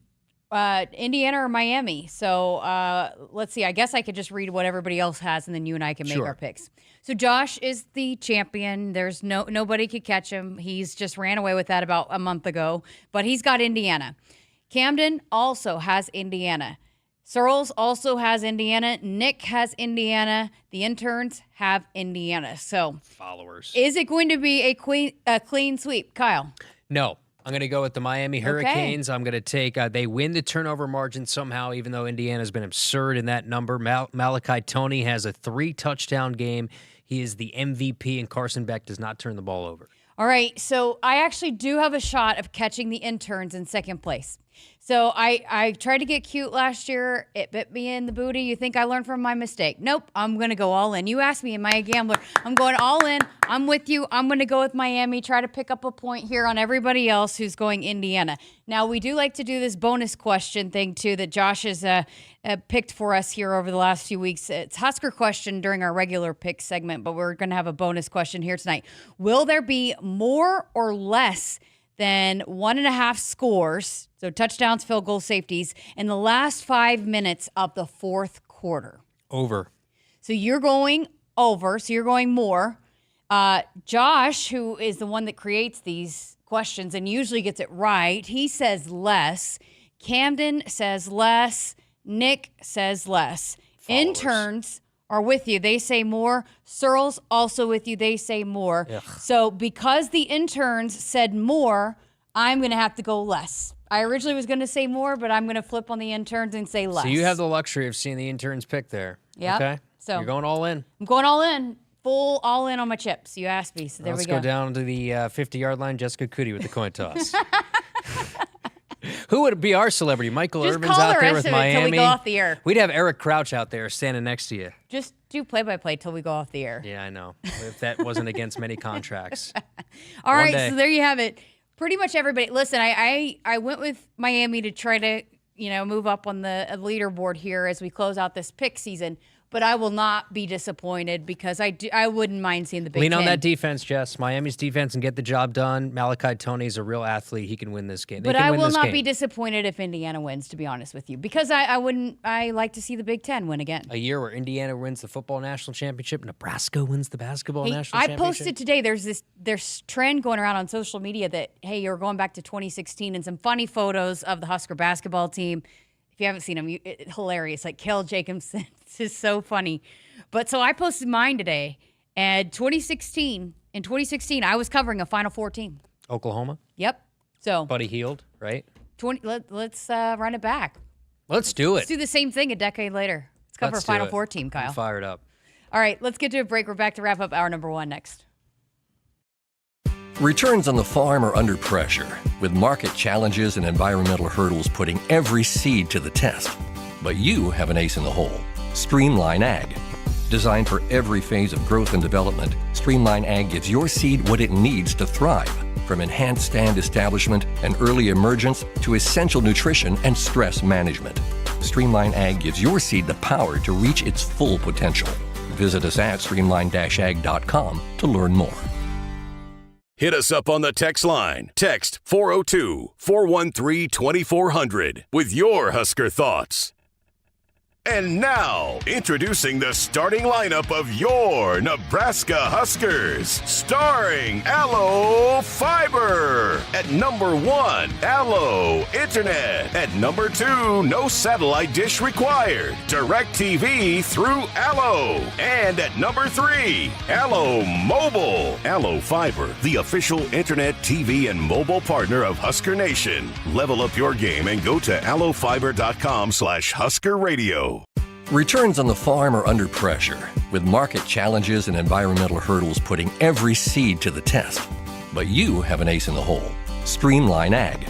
Indiana or Miami. So let's see. I guess I could just read what everybody else has, and then you and I can make our picks. So Josh is the champion. There's nobody could catch him. He's just ran away with that about a month ago, but he's got Indiana. Camden also has Indiana. Searles also has Indiana. Nick has Indiana. The interns have Indiana. So followers. Is it going to be a clean sweep, Kyle? No. I'm going to go with the Miami Hurricanes. I'm going to take they win the turnover margin somehow, even though Indiana's been absurd in that number. Malachi Toney has a 3-touchdown game. He is the MVP, and Carson Beck does not turn the ball over. All right, so I actually do have a shot of catching the interns in second place. So I tried to get cute last year. It bit me in the booty. You think I learned from my mistake? Nope. I'm going to go all in. You asked me, am I a gambler? I'm going all in. I'm with you. I'm going to go with Miami. Try to pick up a point here on everybody else who's going Indiana. Now, we do like to do this bonus question thing, too, that Josh has picked for us here over the last few weeks. It's Husker question during our regular pick segment, but we're going to have a bonus question here tonight. Will there be more or less than 1.5 scores, so touchdowns, field goals, safeties, in the last 5 minutes of the fourth quarter? Over. So you're going over, so you're going more. Josh, who is the one that creates these questions and usually gets it right, he says less. Camden says less. Nick says less. Followers. Interns are with you. They say more. Searles also with you. They say more. Ugh. So because the interns said more, I'm going to have to go less. I originally was going to say more, but I'm going to flip on the interns and say less. So you have the luxury of seeing the interns pick there. Yep. Okay. So you're going all in. I'm going all in. Full all in on my chips. You asked me, so there Let's we go. go down to the 50-yard line. Jessica Coody with the coin toss. Who would be our celebrity? Michael Just Irvin's call out the there rest with of it till Miami. we go off the air. We'd have Eric Crouch out there standing next to you. Just do play-by-play till we go off the air. Yeah, I know. If that wasn't against many contracts. All right, day. so there you have it. Pretty much everybody. Listen, I went with Miami to try to, move up on the leaderboard here as we close out this pick season. But I will not be disappointed because I wouldn't mind seeing the Big Lean Ten. on that defense, Jess. Miami's defense and get the job done. Malachi Toney's a real athlete. He can win this game. But I will not be disappointed if Indiana wins, to be honest with you, because I like to see the Big Ten win again. A year where Indiana wins the football national championship, Nebraska wins the basketball national championship. I posted today, there's trend going around on social media that, hey, you're going back to 2016 and some funny photos of the Husker basketball team. If you haven't seen them, hilarious. Like Kel Jacobson. This is so funny. But so I posted mine today. And in 2016, I was covering a Final Four team. Oklahoma? Yep. So Buddy Hield, right? Let's run it back. Let's do it. Let's do the same thing a decade later. Let's cover a Final Four team, Kyle. I'm fired up. All right, let's get to a break. We're back to wrap up hour number 1 next. Returns on the farm are under pressure, with market challenges and environmental hurdles putting every seed to the test. But you have an ace in the hole. Streamline Ag. Designed for every phase of growth and development, Streamline Ag gives your seed what it needs to thrive, from enhanced stand establishment and early emergence to essential nutrition and stress management. Streamline Ag gives your seed the power to reach its full potential. Visit us at streamline-ag.com to learn more. Hit us up on the text line. Text 402-413-2400 with your Husker thoughts. And now, introducing the starting lineup of your Nebraska Huskers. Starring Allo Fiber. At number 1, Allo Internet. At number 2, no satellite dish required. Direct TV through Allo. And at number 3, Allo Mobile. Allo Fiber, the official internet, TV, and mobile partner of Husker Nation. Level up your game and go to allofiber.com/Husker Radio. Returns on the farm are under pressure, with market challenges and environmental hurdles putting every seed to the test. But you have an ace in the hole. Streamline Ag.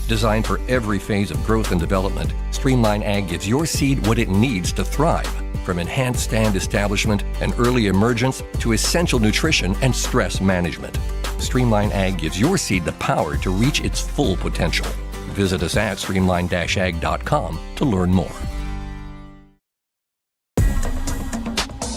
Designed for every phase of growth and development, Streamline Ag gives your seed what it needs to thrive, from enhanced stand establishment and early emergence to essential nutrition and stress management. Streamline Ag gives your seed the power to reach its full potential. Visit us at streamline-ag.com to learn more.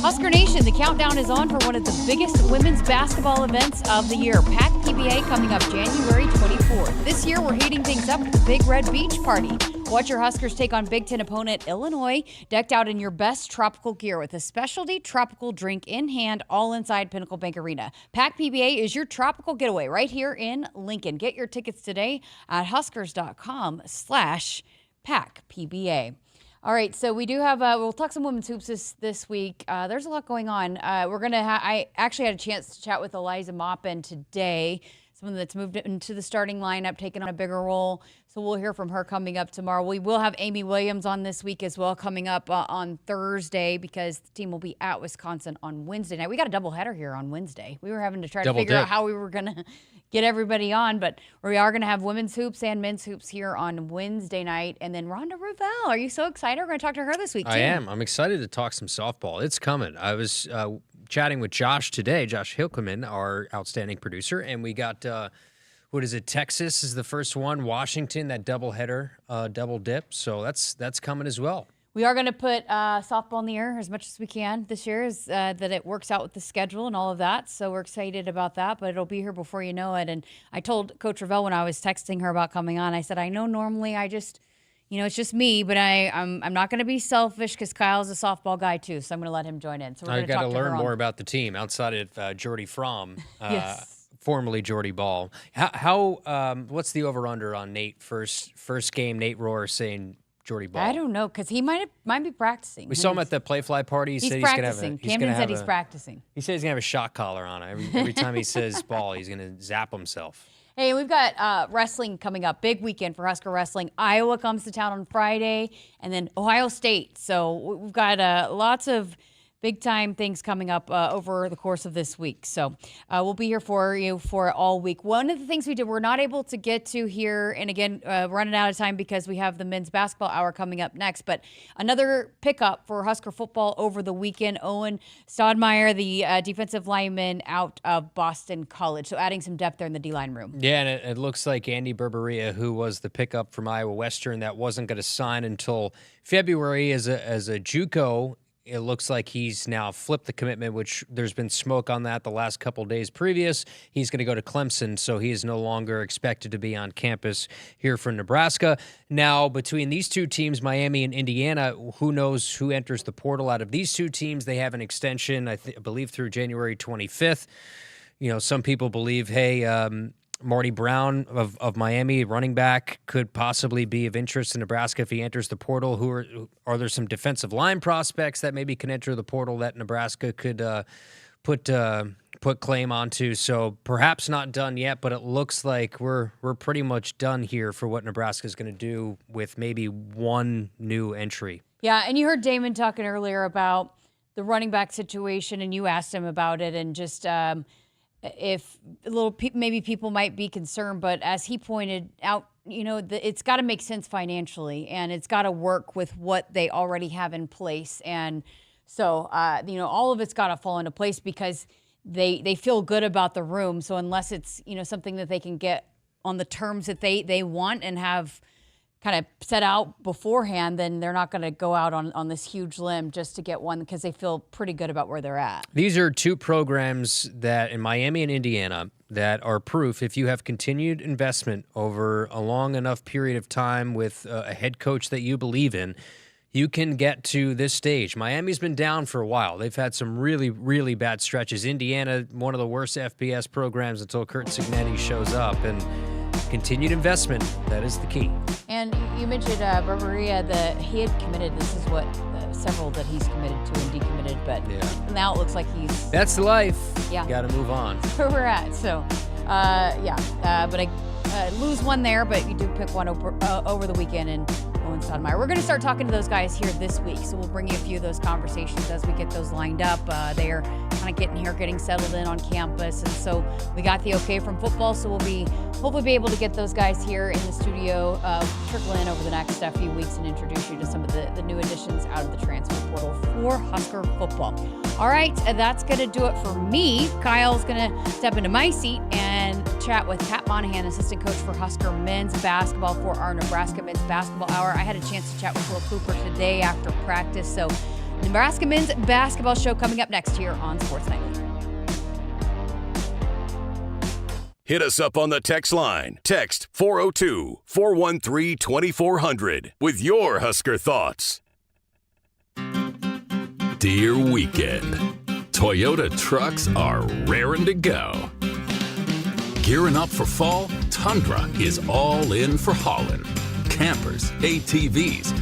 Husker Nation, the countdown is on for one of the biggest women's basketball events of the year. PAC PBA coming up January 24th. This year, we're heating things up with the Big Red Beach Party. Watch your Huskers take on Big Ten opponent Illinois, decked out in your best tropical gear with a specialty tropical drink in hand, all inside Pinnacle Bank Arena. PAC PBA is your tropical getaway right here in Lincoln. Get your tickets today at huskers.com/PAC PBA. All right, so we do have, we'll talk some women's hoops this week. There's a lot going on. I actually had a chance to chat with Eliza Maupin today. someone that's moved into the starting lineup, taking on a bigger role. So we'll hear from her coming up tomorrow. We will have Amy Williams on this week as well, coming up on Thursday, because the team will be at Wisconsin on Wednesday night. We got a doubleheader here on Wednesday. We were having to try to figure out how we were going to get everybody on, but we are going to have women's hoops and men's hoops here on Wednesday night. And then Rhonda Revelle, are you so excited? We're going to talk to her this week, too. I am. I'm excited to talk some softball. It's coming. I was chatting with Josh today, Josh Hilkeman, our outstanding producer, and we got, Texas is the first one, Washington, that doubleheader, double dip. So that's coming as well. We are going to put softball in the air as much as we can this year, that it works out with the schedule and all of that. So we're excited about that, but it'll be here before you know it. And I told Coach Revelle when I was texting her about coming on, I said, I know normally I just, it's just me, but I'm not going to be selfish because Kyle's a softball guy too, so I'm going to let him join in. So we're I got to learn more about the team outside of Jordy Fromm, yes. Formerly Jordy Ball. How what's the over/under on Nate first game? Nate Rohr saying Jordy Ball. I don't know, because he might be practicing. We saw him at the Playfly party. He's practicing. Camden said he's practicing. He said he's gonna have a shock collar on. Every time he says ball, he's gonna zap himself. Hey, we've got wrestling coming up. Big weekend for Husker wrestling. Iowa comes to town on Friday, and then Ohio State. So we've got lots of big-time things coming up over the course of this week. So we'll be here for you for all week. One of the things we did, we're not able to get to here, and again, running out of time because we have the men's basketball hour coming up next, but another pickup for Husker football over the weekend. Owen Stodmeyer, the defensive lineman out of Boston College. So adding some depth there in the D-line room. Yeah, and it looks like Andy Berberia, who was the pickup from Iowa Western, that wasn't going to sign until February as a JUCO. It looks like he's now flipped the commitment, which there's been smoke on that the last couple days previous. He's going to go to Clemson, so he is no longer expected to be on campus here for Nebraska. Now, between these two teams, Miami and Indiana, who knows who enters the portal out of these two teams? They have an extension, I believe, through January 25th. Some people believe, hey, Marty Brown of Miami, running back, could possibly be of interest in Nebraska if he enters the portal. Are there some defensive line prospects that maybe can enter the portal that Nebraska could put claim onto? So perhaps not done yet, but it looks like we're pretty much done here for what Nebraska is going to do with maybe one new entry. Yeah, and you heard Damon talking earlier about the running back situation, and you asked him about it, and just if maybe people might be concerned, but as he pointed out, it's got to make sense financially, and it's got to work with what they already have in place. And so, all of it's got to fall into place because they feel good about the room. So unless it's, something that they can get on the terms that they want and have kind of set out beforehand, then they're not going to go out on this huge limb just to get one because they feel pretty good about where they're at. These are two programs that in Miami and Indiana that are proof if you have continued investment over a long enough period of time with a head coach that you believe in, you can get to this stage. Miami's been down for a while. They've had some really, really bad stretches. Indiana, one of the worst FBS programs until Kurt Cignetti shows up, and continued investment, that is the key. And you mentioned Berberia, he had committed. This is what several that he's committed to and decommitted, but now it looks like he's... That's the life. Yeah. Got to move on. That's where we're at. So, but I lose one there, but you do pick one over the weekend, and Owen Stodmeyer. We're going to start talking to those guys here this week, so we'll bring you a few of those conversations as we get those lined up. They're kind of getting settled in on campus, and so we got the okay from football, so we'll hopefully be able to get those guys here in the studio, trickle in over the next few weeks and introduce you to some of the new additions out of the transfer portal for Husker football. All right, that's going to do it for me. Kyle's going to step into my seat and chat with Pat Monahan, assistant coach for Husker men's basketball for our Nebraska men's basketball hour. I had a chance to chat with Will Cooper today after practice. So Nebraska men's basketball show coming up next here on Sports Nightly. Hit us up on the text line. Text 402-413-2400 with your Husker thoughts. Dear Weekend, Toyota trucks are raring to go. Gearing up for fall, Tundra is all in for hauling. Campers, ATVs,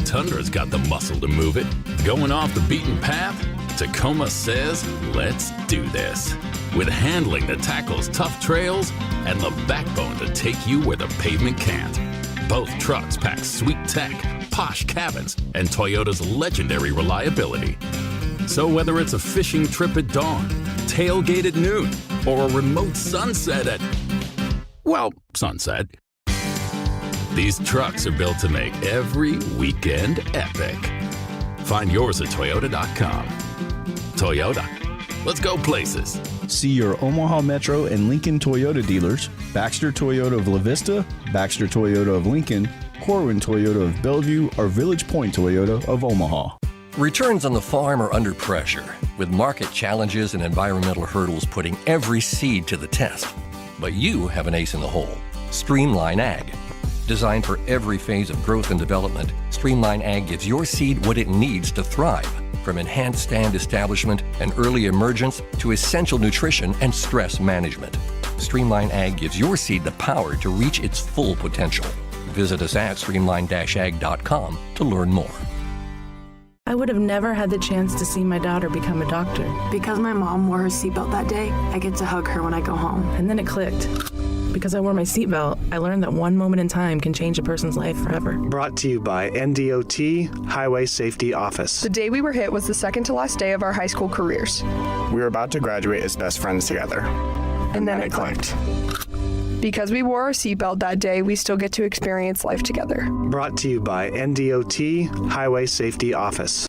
Tundra's got the muscle to move it. Going off the beaten path? Tacoma says, let's do this. with handling that tackles tough trails and the backbone to take you where the pavement can't. Both trucks pack sweet tech, posh cabins, and Toyota's legendary reliability. So whether it's a fishing trip at dawn, tailgate at noon, or a remote sunset at, well, sunset, these trucks are built to make every weekend epic. Find yours at Toyota.com. Toyota, let's go places. See your Omaha Metro and Lincoln Toyota dealers, Baxter Toyota of La Vista, Baxter Toyota of Lincoln, Corwin Toyota of Bellevue, or Village Point Toyota of Omaha. Returns on the farm are under pressure, with market challenges and environmental hurdles putting every seed to the test. But you have an ace in the hole. Streamline Ag. Designed for every phase of growth and development, Streamline Ag gives your seed what it needs to thrive, from enhanced stand establishment and early emergence to essential nutrition and stress management. Streamline Ag gives your seed the power to reach its full potential. Visit us at streamline-ag.com to learn more. I would have never had the chance to see my daughter become a doctor. Because my mom wore her seatbelt that day, I get to hug her when I go home. And then it clicked. Because I wore my seatbelt, I learned that one moment in time can change a person's life forever. Brought to you by NDOT Highway Safety Office. The day we were hit was the second to last day of our high school careers. We were about to graduate as best friends together. And then it clicked. Because we wore our seatbelt that day, we still get to experience life together. Brought to you by NDOT Highway Safety Office.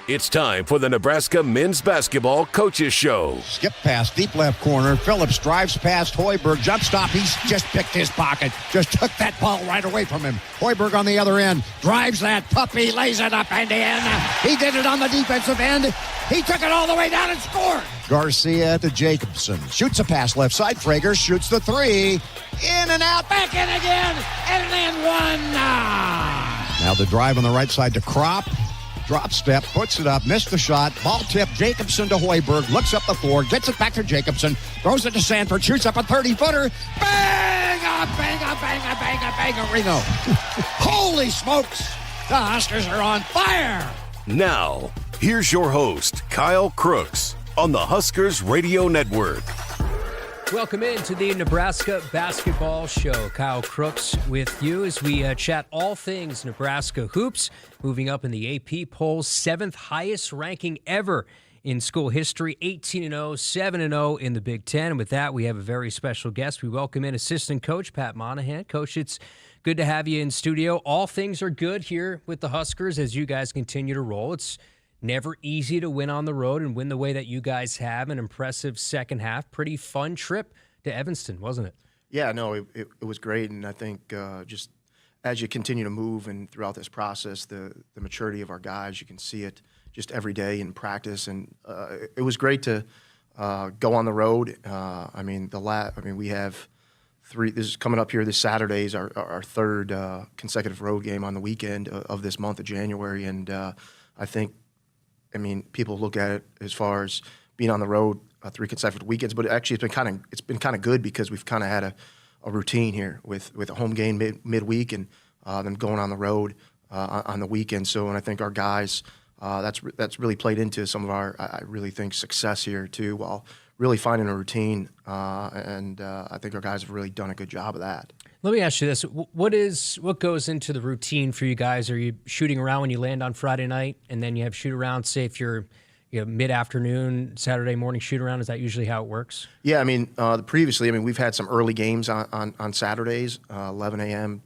It's time for the Nebraska Men's Basketball Coaches Show. Skip pass, deep left corner. Phillips drives past Hoiberg. Jump stop. He's just picked his pocket. Just took that ball right away from him. Hoiberg on the other end. Drives that puppy. Lays it up and in. He did it on the defensive end. He took it all the way down and scored. Garcia to Jacobson. Shoots a pass left side. Frager shoots the three. In and out. Back in again. And then one. Now the drive on the right side to Crop. Drop step, puts it up, missed the shot. Ball tip, Jacobson to Hoiberg. Looks up the floor, gets it back to Jacobson. Throws it to Sanford, shoots up a 30-footer. Bang! Bang! Ringo. Holy smokes! The Huskers are on fire! Now, here's your host, Kyle Crooks, on the Huskers Radio Network. Welcome into the Nebraska Basketball Show. Kyle Crooks with you as we chat all things Nebraska hoops. Moving up in the AP polls, 7th highest ranking ever in school history, 18-0, 7-0 in the Big Ten. And with that, we have a very special guest. We welcome in assistant coach Pat Monahan. Coach, it's good to have you in studio. All things are good here with the Huskers as you guys continue to roll. It's never easy to win on the road and win the way that you guys have. An impressive second half. Pretty fun trip to Evanston, wasn't it? Yeah, no, it was great. And I think just as you continue to move and throughout this process, the maturity of our guys, you can see it just every day in practice. And it was great to go on the road. We have three. This is coming up here this Saturday is our third consecutive road game on the weekend of this month of January. And I think, people look at it as far as being on the road 3 consecutive weekends, but actually it's been kind of good because we've kind of had a routine here with a home game midweek and then going on the road on the weekend. So, and I think our guys that's really played into some of our I really think success here too, while really finding a routine. I think our guys have really done a good job of that. Let me ask you this. What goes into the routine for you guys? Are you shooting around when you land on Friday night, and then you have shoot around, say if you're mid-afternoon, Saturday morning shoot around? Is that usually how it works? Yeah, previously, we've had some early games on Saturdays, 11 a.m.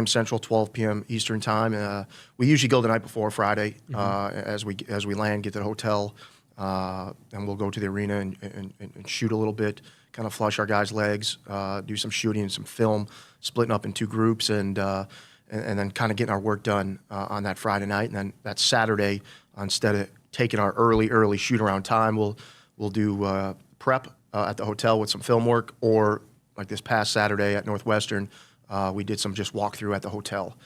Central, 12 p.m. Eastern time. We usually go the night before Friday as we land, get to the hotel, and we'll go to the arena and shoot a little bit, kind of flush our guys' legs, do some shooting and some film, splitting up in 2 groups, and then kind of getting our work done on that Friday night. And then that Saturday, instead of taking our early shoot-around time, we'll do prep at the hotel with some film work, or like this past Saturday at Northwestern, we did some just walkthrough at the hotel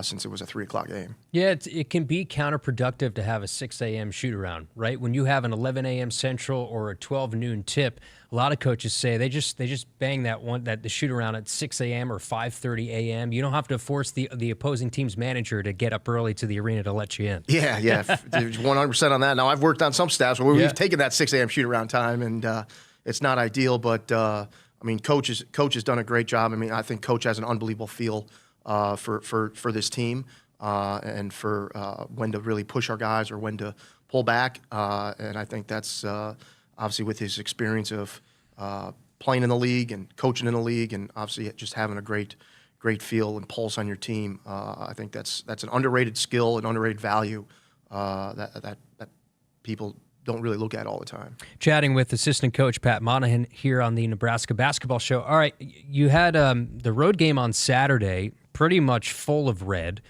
since it was a 3 o'clock game. Yeah, it can be counterproductive to have a 6 a.m. shoot-around, right? When you have an 11 a.m. Central or a 12 noon tip, a lot of coaches say they just bang the shoot-around at 6 a.m. or 5:30 a.m. You don't have to force the opposing team's manager to get up early to the arena to let you in. Yeah, 100% on that. Now, I've worked on some staffs where we've taken that 6 a.m. shoot-around time, and it's not ideal, but Coach has done a great job. I think Coach has an unbelievable feel for this team and for when to really push our guys or when to pull back. And I think that's obviously with his experience of playing in the league and coaching in the league, and obviously just having a great feel and pulse on your team. I think that's an underrated skill, an underrated value that people don't really look at all the time. Chatting with assistant coach Pat Monahan here on the Nebraska Basketball Show. All right, you had the road game on Saturday, pretty much full of red.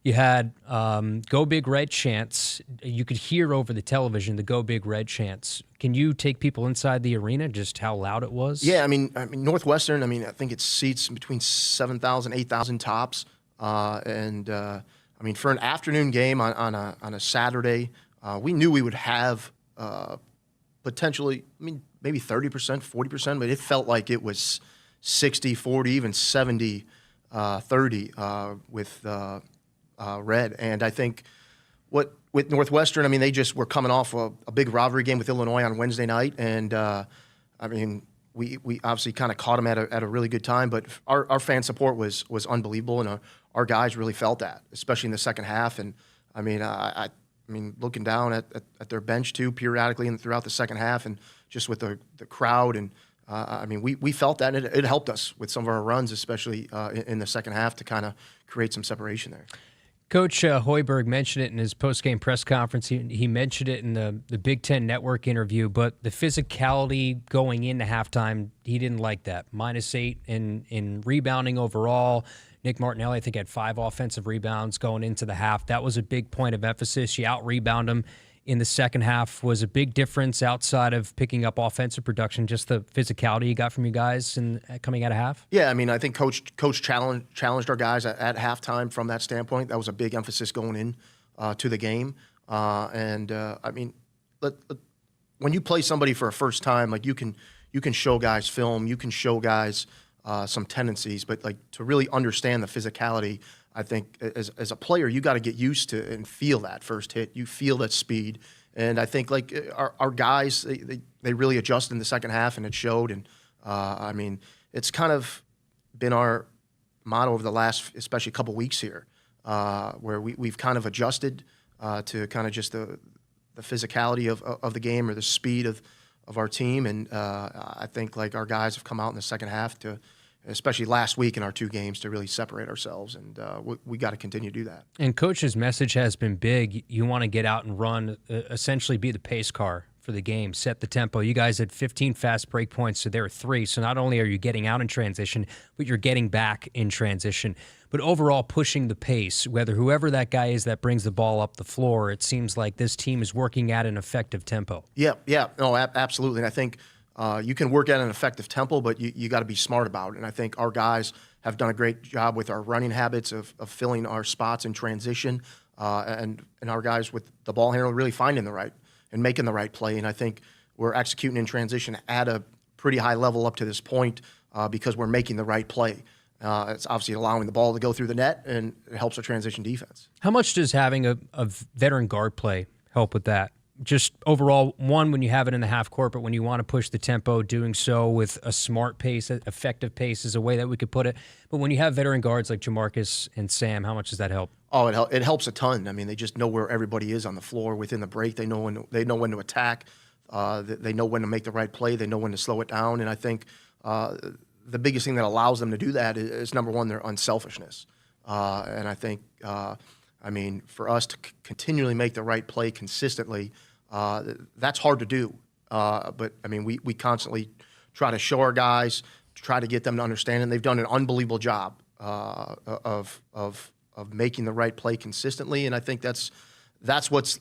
You had Go Big Red chants. You could hear over the television the Go Big Red chants. Can you take people inside the arena, just how loud it was? Yeah, Northwestern, I think it seats between 7,000, 8,000 tops. For an afternoon game on a Saturday, we knew we would have potentially, maybe 30%, 40%, but it felt like it was 60, 40, even 70, 30 with red. And I think with Northwestern, they just were coming off a big rivalry game with Illinois on Wednesday night. And, we obviously kind of caught them at a really good time, but our fan support was unbelievable. And our guys really felt that, especially in the second half. And, looking down at their bench too, periodically and throughout the second half, and just with the crowd, and we felt that, and it helped us with some of our runs, especially in the second half, to kind of create some separation there. Coach Hoiberg mentioned it in his post-game press conference. He mentioned it in the Big Ten Network interview, but the physicality going into halftime, he didn't like that. -8 in rebounding overall. Nick Martinelli, I think, had 5 offensive rebounds going into the half. That was a big point of emphasis. You out-rebound him in the second half. Was a big difference outside of picking up offensive production, just the physicality you got from you guys coming out of half? Yeah, I mean, I think Coach challenged our guys at halftime from that standpoint. That was a big emphasis going in to the game. I mean, when you play somebody for a first time, like you can show guys film, you can show guys some tendencies, but like to really understand the physicality, I think as a player, you got to get used to and feel that first hit. You feel that speed. And I think like our guys, they really adjusted in the second half, and it showed. And I mean, it's kind of been our motto over the last, especially couple weeks here, where we've kind of adjusted to kind of just the physicality of the game or the speed of our team. And I think like our guys have come out in the second half to, especially last week in our 2 games, to really separate ourselves, and we got to continue to do that. And Coach's message has been big. You want to get out and run, essentially be the pace car for the game, set the tempo. You guys had 15 fast break points, so there are 3. So not only are you getting out in transition, but you're getting back in transition. But overall, pushing the pace, whoever that guy is that brings the ball up the floor, it seems like this team is working at an effective tempo. Yeah, no, absolutely. And I think you can work at an effective tempo, but you got to be smart about it. And I think our guys have done a great job with our running habits of filling our spots in transition, and our guys with the ball handler really finding the right and making the right play. And I think we're executing in transition at a pretty high level up to this point because we're making the right play. It's obviously allowing the ball to go through the net, and it helps our transition defense. How much does having a veteran guard play help with that? Just overall, one, when you have it in the half court, but when you want to push the tempo, doing so with a smart pace, effective pace is a way that we could put it. But when you have veteran guards like Jamarcus and Sam, how much does that help? Oh, it helps a ton. I mean, they just know where everybody is on the floor within the break. They know when to attack. They know when to make the right play. They know when to slow it down. And I think the biggest thing that allows them to do that is number one, their unselfishness. And I think, I mean, for us to continually make the right play consistently, that's hard to do. But, I mean, we constantly try to show our guys, try to get them to understand, and they've done an unbelievable job of making the right play consistently. And I think that's what's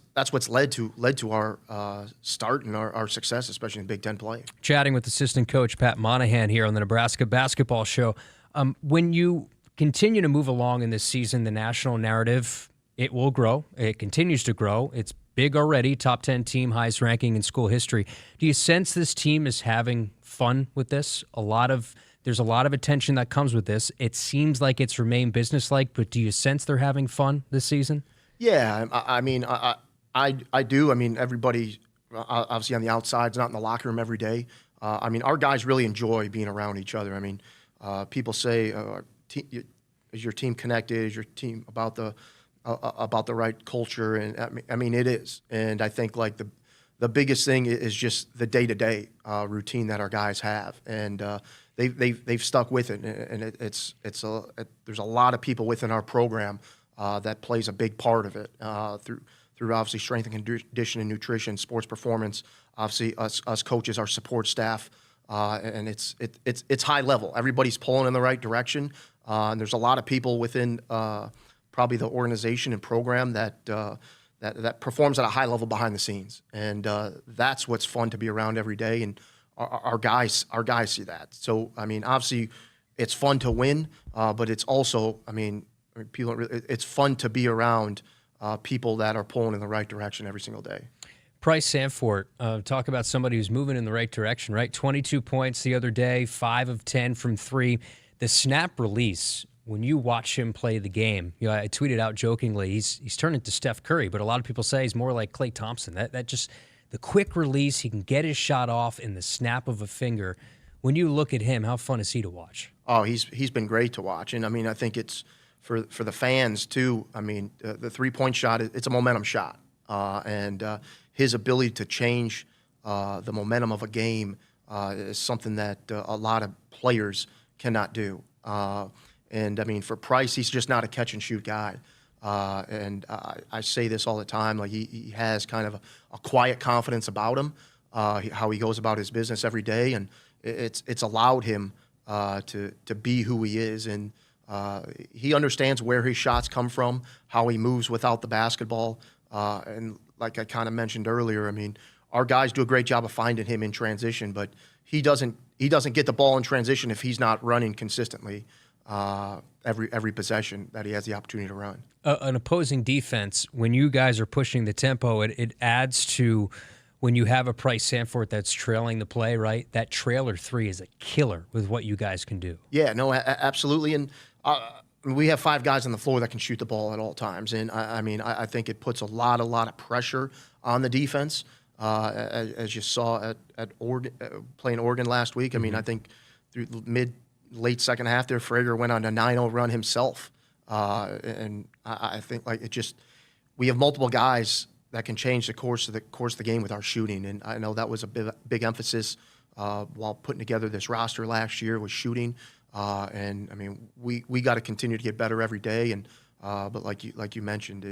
led to our start and our success, especially in Big Ten play. Chatting with assistant coach Pat Monahan here on the Nebraska Basketball Show. When you continue to move along in this season, the national narrative, it will grow. It continues to grow. It's big already, top 10 team, highest ranking in school history. Do you sense this team is having fun with this? There's a lot of attention that comes with this. It seems like it's remained businesslike, but do you sense they're having fun this season? Yeah, I mean, I do. I mean, everybody, obviously on the outside, is not in the locker room every day. I mean, our guys really enjoy being around each other. I mean, people say, is your team connected? Is your team about the right culture? And I mean, it is. And I think like the biggest thing is just the day-to-day routine that our guys have, and they've stuck with it. And there's a lot of people within our program that plays a big part of it through obviously strength and conditioning, nutrition, sports performance. Obviously, us coaches, our support staff, and it's high level. Everybody's pulling in the right direction, and there's a lot of people within probably the organization and program that performs at a high level behind the scenes, and that's what's fun to be around every day. And our guys see that. So I mean, obviously, it's fun to win, but it's also, it's fun to be around people that are pulling in the right direction every single day. Price Sanford, talk about somebody who's moving in the right direction, right? 22 points the other day, 5 of 10 from 3. The snap release, when you watch him play the game, I tweeted out jokingly, he's turned into Steph Curry, but a lot of people say he's more like Klay Thompson. That just, the quick release, he can get his shot off in the snap of a finger. When you look at him, how fun is he to watch? Oh, he's been great to watch. And, I think it's for the fans, too. The three-point shot, it's a momentum shot. And his ability to change the momentum of a game is something that a lot of players cannot do. And, for Price, he's just not a catch-and-shoot guy. And I say this all the time, like he has kind of a quiet confidence about him, how he goes about his business every day, and it's allowed him to be who he is, and he understands where his shots come from, how he moves without the basketball, and like I kind of mentioned earlier, I mean, our guys do a great job of finding him in transition, but he doesn't get the ball in transition if he's not running consistently every possession that he has the opportunity to run. An opposing defense, when you guys are pushing the tempo, it adds to when you have a Price Sanford that's trailing the play, right? That trailer three is a killer with what you guys can do. Yeah, no, absolutely. And we have 5 guys on the floor that can shoot the ball at all times. And I think it puts a lot of pressure on the defense. As you saw at Oregon, playing Oregon last week. I mean, I think through late second half there, Frager went on a 9-0 run himself. And I think we have multiple guys that can change the course of the game with our shooting. And I know that was a big emphasis while putting together this roster last year, was shooting. And I mean, we got to continue to get better every day. And but like you mentioned,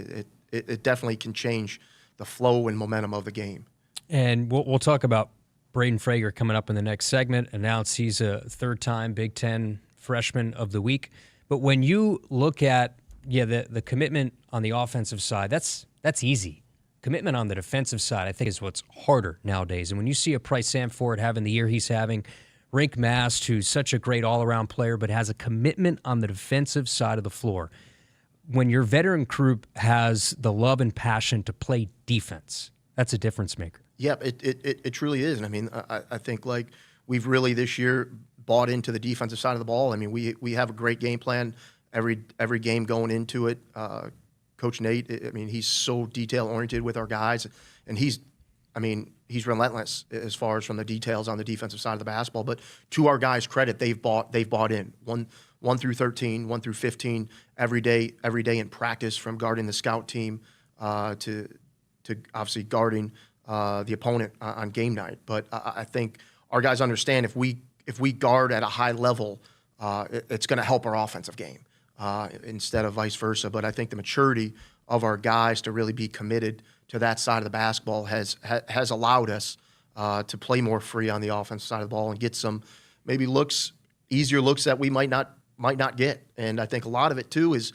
it definitely can change the flow and momentum of the game. And we'll talk about Braden Frager coming up in the next segment. Announced he's a third-time Big Ten Freshman of the Week. But when you look at the commitment on the offensive side, that's easy. Commitment on the defensive side, I think, is what's harder nowadays. And when you see a Price Sanford having the year he's having, Rink Mast, who's such a great all-around player but has a commitment on the defensive side of the floor, when your veteran group has the love and passion to play defense, that's a difference maker. Yeah, it truly is. And I mean, I think like we've really this year bought into the defensive side of the ball. I mean, we have a great game plan every game going into it. Coach Nate, I mean, he's so detail oriented with our guys, and he's relentless as far as from the details on the defensive side of the basketball. But to our guys' credit, they've bought in 1 through 13, 1 through 15 every day in practice, from guarding the scout team to obviously guarding the opponent on game night. But I think our guys understand if we guard at a high level, it's going to help our offensive game instead of vice versa. But I think the maturity of our guys to really be committed to that side of the basketball has allowed us to play more free on the offensive side of the ball and get some maybe easier looks that we might not get. And I think a lot of it too is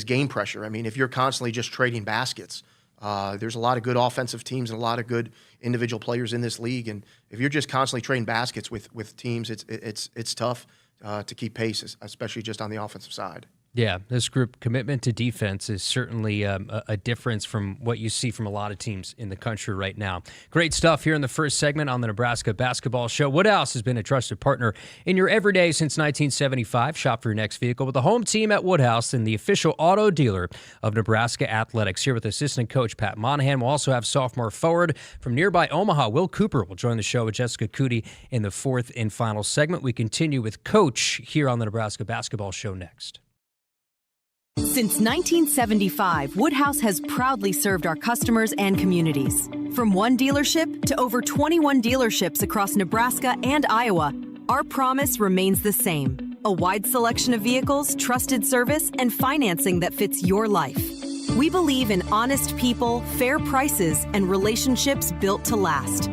game pressure. I mean, if you're constantly just trading baskets, there's a lot of good offensive teams and a lot of good individual players in this league, and if you're just constantly trading baskets with teams, it's tough to keep pace, especially just on the offensive side. Yeah, this group commitment to defense is certainly a difference from what you see from a lot of teams in the country right now. Great stuff here in the first segment on the Nebraska Basketball Show. Woodhouse has been a trusted partner in your everyday since 1975. Shop for your next vehicle with the home team at Woodhouse and the official auto dealer of Nebraska Athletics. Here with assistant coach Pat Monahan. We'll also have sophomore forward from nearby Omaha, Will Cooper, will join the show with Jessica Coody in the fourth and final segment. We continue with Coach here on the Nebraska Basketball Show next. Since 1975, Woodhouse has proudly served our customers and communities. From one dealership to over 21 dealerships across Nebraska and Iowa, our promise remains the same: a wide selection of vehicles, trusted service, and financing that fits your life. We believe in honest people, fair prices, and relationships built to last.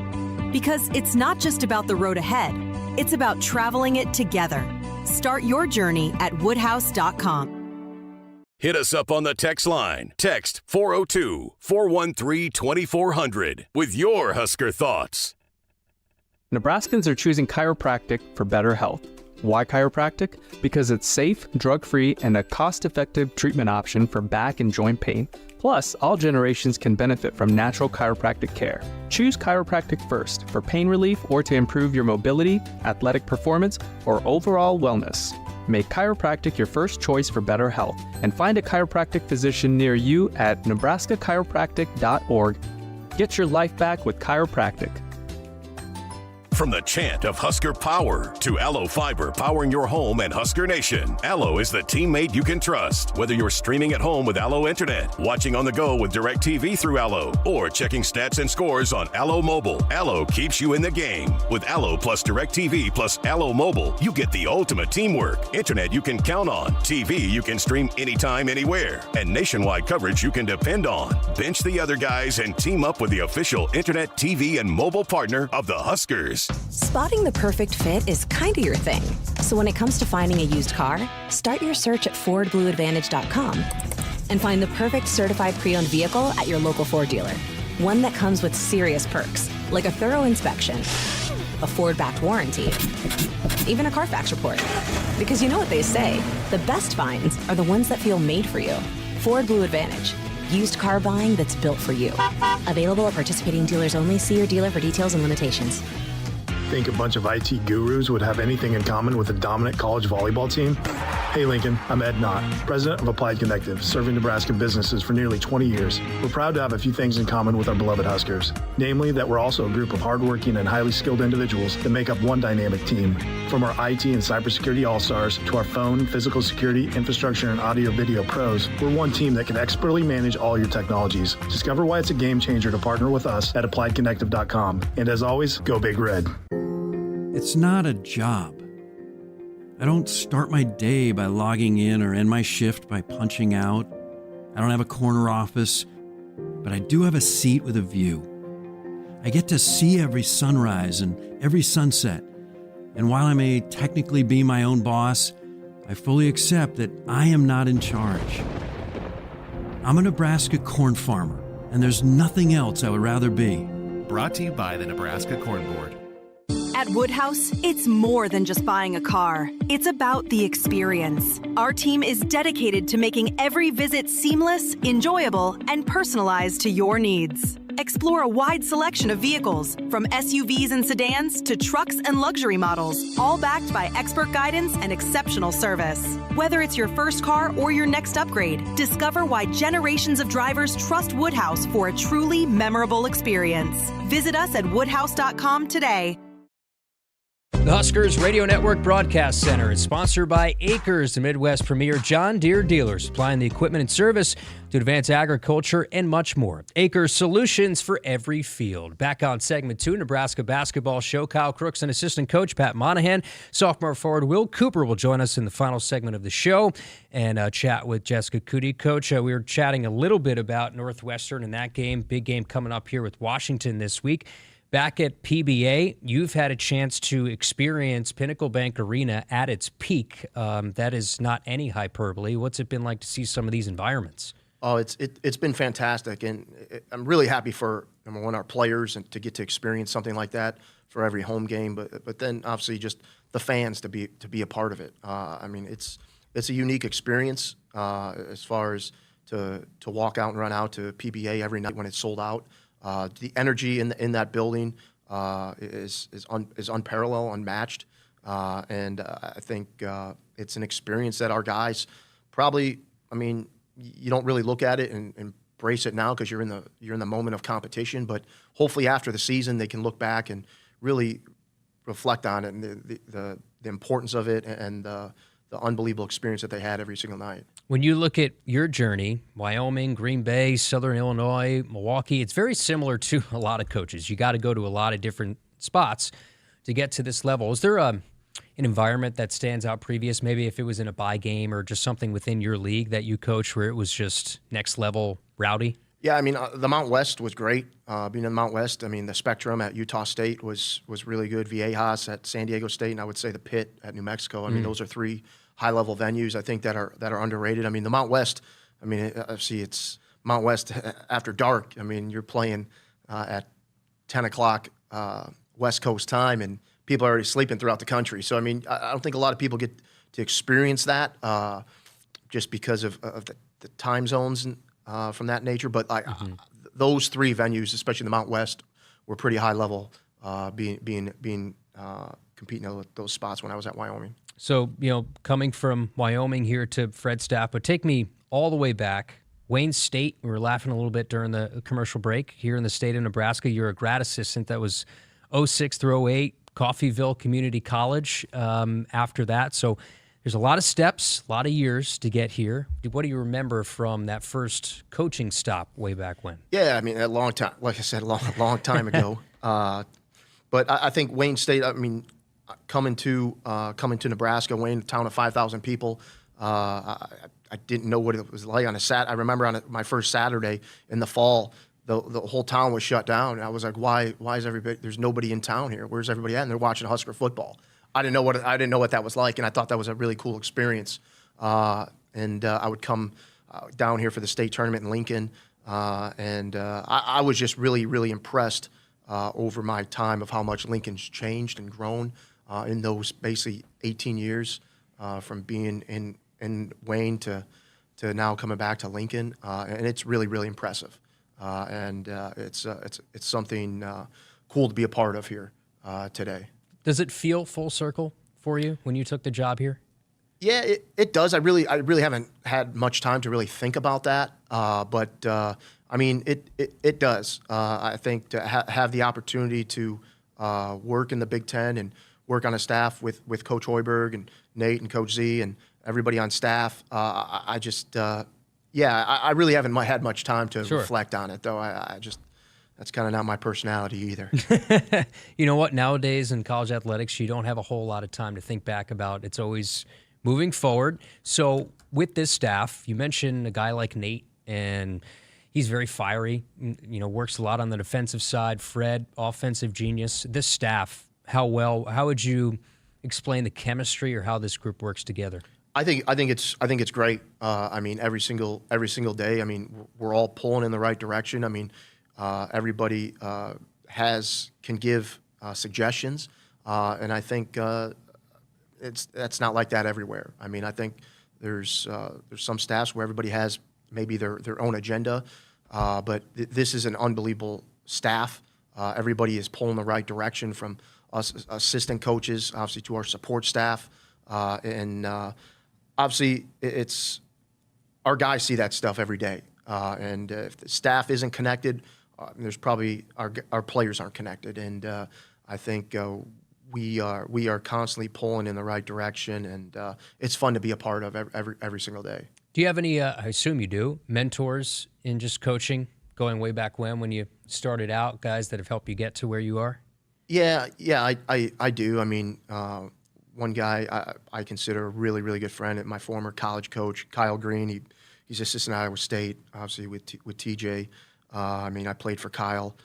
Because it's not just about the road ahead, it's about traveling it together. Start your journey at woodhouse.com. Hit us up on the text line. Text 402-413-2400 with your Husker thoughts. Nebraskans are choosing chiropractic for better health. Why chiropractic? Because it's safe, drug-free, and a cost-effective treatment option for back and joint pain. Plus, all generations can benefit from natural chiropractic care. Choose chiropractic first for pain relief or to improve your mobility, athletic performance, or overall wellness. Make chiropractic your first choice for better health, and find a chiropractic physician near you at nebraskachiropractic.org. Get your life back with chiropractic. From the chant of Husker power to Allo Fiber powering your home and Husker Nation, Allo is the teammate you can trust. Whether you're streaming at home with Allo Internet, watching on the go with DirecTV through Allo, or checking stats and scores on Allo Mobile, Allo keeps you in the game. With Allo plus DirecTV plus Allo Mobile, you get the ultimate teamwork. Internet you can count on, TV you can stream anytime, anywhere, and nationwide coverage you can depend on. Bench the other guys and team up with the official Internet, TV, and mobile partner of the Huskers. Spotting the perfect fit is kind of your thing. So when it comes to finding a used car, start your search at FordBlueAdvantage.com and find the perfect certified pre-owned vehicle at your local Ford dealer. One that comes with serious perks, like a thorough inspection, a Ford-backed warranty, even a Carfax report. Because you know what they say, the best finds are the ones that feel made for you. Ford Blue Advantage. Used car buying that's built for you. Available at participating dealers only. See your dealer for details and limitations. Think a bunch of IT gurus would have anything in common with a dominant college volleyball team? Hey Lincoln, I'm Ed Knott, president of Applied Connective, serving Nebraska businesses for nearly 20 years. We're proud to have a few things in common with our beloved Huskers, namely that we're also a group of hardworking and highly skilled individuals that make up one dynamic team. From our IT and cybersecurity all-stars to our phone, physical security, infrastructure, and audio-video pros, we're one team that can expertly manage all your technologies. Discover why it's a game changer to partner with us at AppliedConnective.com. And as always, go Big Red. It's not a job. I don't start my day by logging in or end my shift by punching out. I don't have a corner office, but I do have a seat with a view. I get to see every sunrise and every sunset. And while I may technically be my own boss, I fully accept that I am not in charge. I'm a Nebraska corn farmer, and there's nothing else I would rather be. Brought to you by the Nebraska Corn Board. At Woodhouse, it's more than just buying a car. It's about the experience. Our team is dedicated to making every visit seamless, enjoyable, and personalized to your needs. Explore a wide selection of vehicles, from SUVs and sedans to trucks and luxury models, all backed by expert guidance and exceptional service. Whether it's your first car or your next upgrade, discover why generations of drivers trust Woodhouse for a truly memorable experience. Visit us at woodhouse.com today. The Huskers Radio Network Broadcast Center is sponsored by Akrs, the Midwest premier John Deere dealers, supplying the equipment and service to advance agriculture and much more. Akrs, solutions for every field. Back on segment 2, Nebraska basketball show. Kyle Crooks and assistant coach Pat Monahan. Sophomore forward Will Cooper will join us in the final segment of the show and chat with Jessica Coody. Coach, we were chatting a little bit about Northwestern and that game. Big game coming up here with Washington this week. Back at PBA, you've had a chance to experience Pinnacle Bank Arena at its peak. That is not any hyperbole. What's it been like to see some of these environments? Oh, it's been fantastic, and I'm really happy for, number one, our players and to get to experience something like that for every home game, but then obviously just the fans to be a part of it. I mean, it's a unique experience as far as to walk out and run out to PBA every night when it's sold out. The energy in that building is unparalleled, unmatched, and I think it's an experience that our guys probably. I mean, you don't really look at it and embrace it now because you're in the moment of competition. But hopefully, after the season, they can look back and really reflect on it and the importance of it and the unbelievable experience that they had every single night. When you look at your journey, Wyoming, Green Bay, Southern Illinois, Milwaukee, it's very similar to a lot of coaches. You got to go to a lot of different spots to get to this level. Is there an environment that stands out previous, maybe if it was in a bye game or just something within your league that you coached where it was just next level rowdy? Yeah, I mean, the Mount West was great. Being in the Mount West, I mean, the Spectrum at Utah State was really good. Viejas at San Diego State, and I would say the Pit at New Mexico. I mean, those are three high-level venues I think that are underrated. I mean, the Mount West, I mean, obviously it's Mount West after dark. I mean, you're playing at 10 o'clock West Coast time, and people are already sleeping throughout the country. So, I mean, I don't think a lot of people get to experience that just because of the time zones and from that nature. But those three venues, especially the Mount West, were pretty high level, competing at those spots when I was at Wyoming. So, coming from Wyoming here to Fred Staff, but take me all the way back. Wayne State, we were laughing a little bit during the commercial break. Here in the state of Nebraska, you're a grad assistant that was 06 through 08, Coffeyville Community College after that. So there's a lot of steps, a lot of years to get here. What do you remember from that first coaching stop way back when? Yeah, I mean, a long time, like I said, a long time ago. But I think Wayne State, I mean, coming to Nebraska, Wayne, a town of 5,000 people, I didn't know what it was like on a I remember on my first Saturday in the fall, the whole town was shut down. And I was like, why is everybody? There's nobody in town here. Where's everybody at? And they're watching Husker football. I didn't know what that was like, and I thought that was a really cool experience. And I would come down here for the state tournament in Lincoln, and I was just really, really impressed over my time of how much Lincoln's changed and grown in those basically 18 years from being in Wayne to now coming back to Lincoln, and it's really, really impressive. And it's something cool to be a part of here today. Does it feel full circle for you when you took the job here? Yeah, it does. I really haven't had much time to really think about that, but I mean, it does. I think to have the opportunity to work in the Big Ten and work on a staff with Coach Hoiberg and Nate and Coach Z and everybody on staff, I really haven't had much time to reflect on it, though. I just that's kind of not my personality either. You know what? Nowadays in college athletics, you don't have a whole lot of time to think back about. It's always moving forward. So with this staff, you mentioned a guy like Nate, and he's very fiery, works a lot on the defensive side. Fred, offensive genius. This staff, how would you explain the chemistry or how this group works together? I think it's great. I mean, every single day. I mean, we're all pulling in the right direction. I mean, everybody can give suggestions, and I think that's not like that everywhere. I mean, I think there's some staffs where everybody has maybe their own agenda, but this is an unbelievable staff. Everybody is pulling the right direction, from us assistant coaches, obviously, to our support staff, and obviously it's our guys see that stuff every day, and if the staff isn't connected, there's probably our players aren't connected, and I think we are constantly pulling in the right direction, and it's fun to be a part of every single day. Do you have any, I assume you do, mentors in just coaching going way back when you started out, guys that have helped you get to where you are? Yeah, I do. I mean, one guy I consider a really, really good friend, my former college coach, Kyle Green. He's assistant at Iowa State, obviously with TJ. I mean, I played for Kyle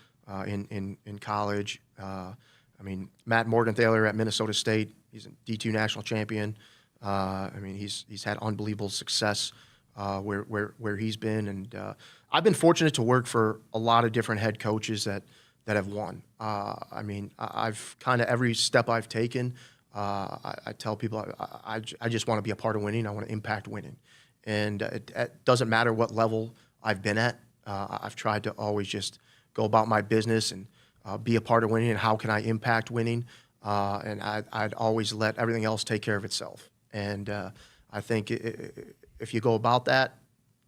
in college. I mean, Matt Morgenthaler at Minnesota State. He's a D2 national champion. I mean, he's had unbelievable success where he's been, and I've been fortunate to work for a lot of different head coaches that have won. I mean, I've kind of every step I've taken, I tell people I just want to be a part of winning. I want to impact winning, and it doesn't matter what level I've been at. I've tried to always just go about my business and be a part of winning, and how can I impact winning. And I'd always let everything else take care of itself. And I think if you go about that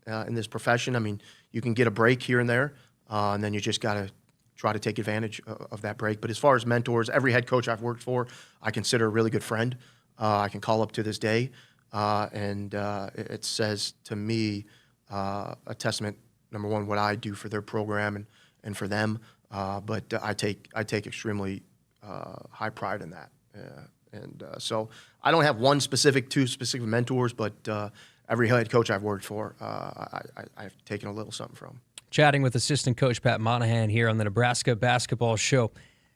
in this profession, I mean, you can get a break here and there, and then you just got to try to take advantage of that break. But as far as mentors, every head coach I've worked for, I consider a really good friend. I can call up to this day, and it says to me a testament, number one, what I do for their program and for them. But I take extremely high pride in that. So I don't have two specific mentors, but every head coach I've worked for, I've taken a little something from. Chatting with assistant coach Pat Monahan here on the Nebraska Basketball Show.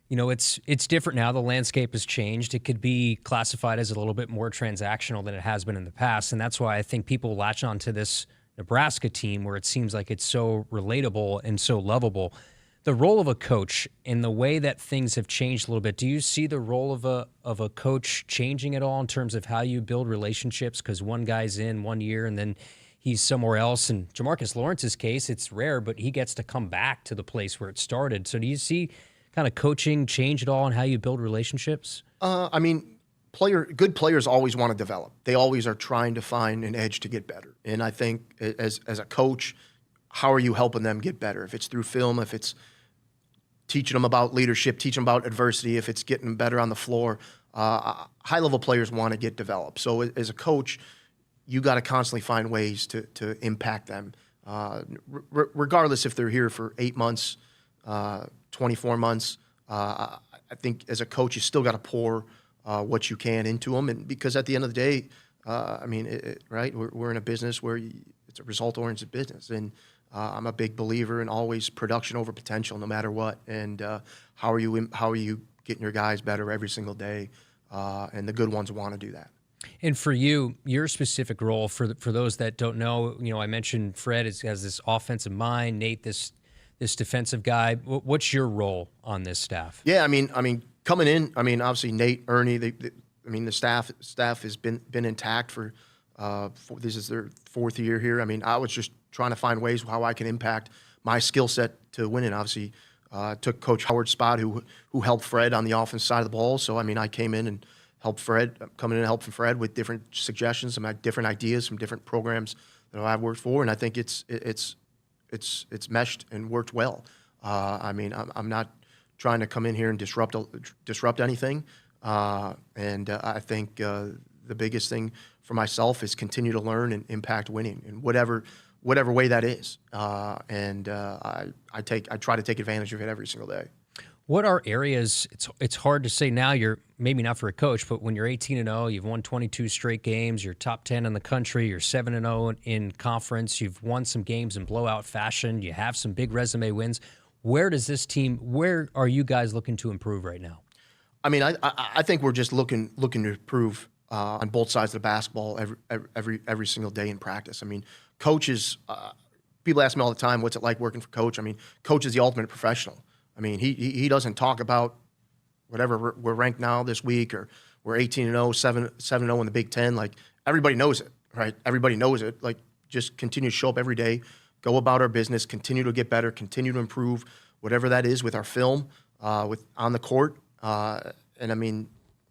You know, it's different now. The landscape has changed. It could be classified as a little bit more transactional than it has been in the past, and that's why I think people latch onto this Nebraska team where it seems like it's so relatable and so lovable. The role of a coach and the way that things have changed a little bit, do you see the role of a coach changing at all in terms of how you build relationships? Because one guy's in 1 year and then he's somewhere else. In Jamarcus Lawrence's case, it's rare, but he gets to come back to the place where it started. So do you see kind of coaching change at all in how you build relationships? I mean, good players always want to develop. They always are trying to find an edge to get better. And I think as a coach, how are you helping them get better? If it's through film, if it's teaching them about leadership, teaching them about adversity, if it's getting them better on the floor. High-level players want to get developed. So as a coach, you got to constantly find ways to impact them, regardless if they're here for 8 months, 24 months. I think as a coach, you still got to pour what you can into them, and because at the end of the day, right, we're in a business where it's a result-oriented business, and I'm a big believer in always production over potential, no matter what. And how are you getting your guys better every single day? And the good ones want to do that. And for you, your specific role, for those that don't know, I mentioned Fred has this offensive mind, Nate this defensive guy. What's your role on this staff? Yeah, coming in, obviously Nate, Ernie, the staff has been intact for this is their 4th year here. I was just trying to find ways how I can impact my skill set to win it. Obviously, took Coach Howard's spot, who helped Fred on the offense side of the ball. So I came in and helped Fred, coming in and helping Fred with different suggestions, some different ideas from different programs that I've worked for, and I think it's meshed and worked well. I'm not trying to come in here and disrupt anything, and I think the biggest thing for myself is continue to learn and impact winning in whatever way that is, and I try to take advantage of it every single day. What are areas, it's hard to say now, you're maybe not for a coach, but when you're 18-0, you've won 22 straight games, you're top 10 in the country, you're 7-0 in conference, you've won some games in blowout fashion, you have some big resume wins. Where are you guys looking to improve right now? I think we're just looking to improve on both sides of the basketball every single day in practice. Coaches, people ask me all the time, what's it like working for Coach? Coach is the ultimate professional. He doesn't talk about whatever we're ranked now this week, or we're 18-0, 7-0 in the Big Ten. Like, everybody knows it, right? Everybody knows it. Like, just continue to show up every day, go about our business, continue to get better, continue to improve, whatever that is with our film, with on the court. And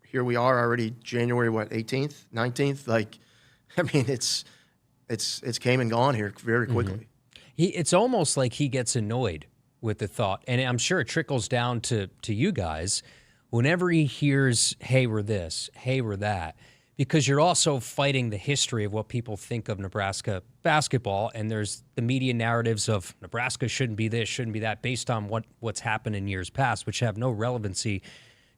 here we are already January 18th, 19th. Like, it's came and gone here very quickly. Mm-hmm. It's almost like he gets annoyed with the thought, and I'm sure it trickles down to you guys whenever he hears, hey, we're this, hey, we're that, because you're also fighting the history of what people think of Nebraska basketball, and there's the media narratives of Nebraska shouldn't be this, shouldn't be that, based on what's happened in years past, which have no relevancy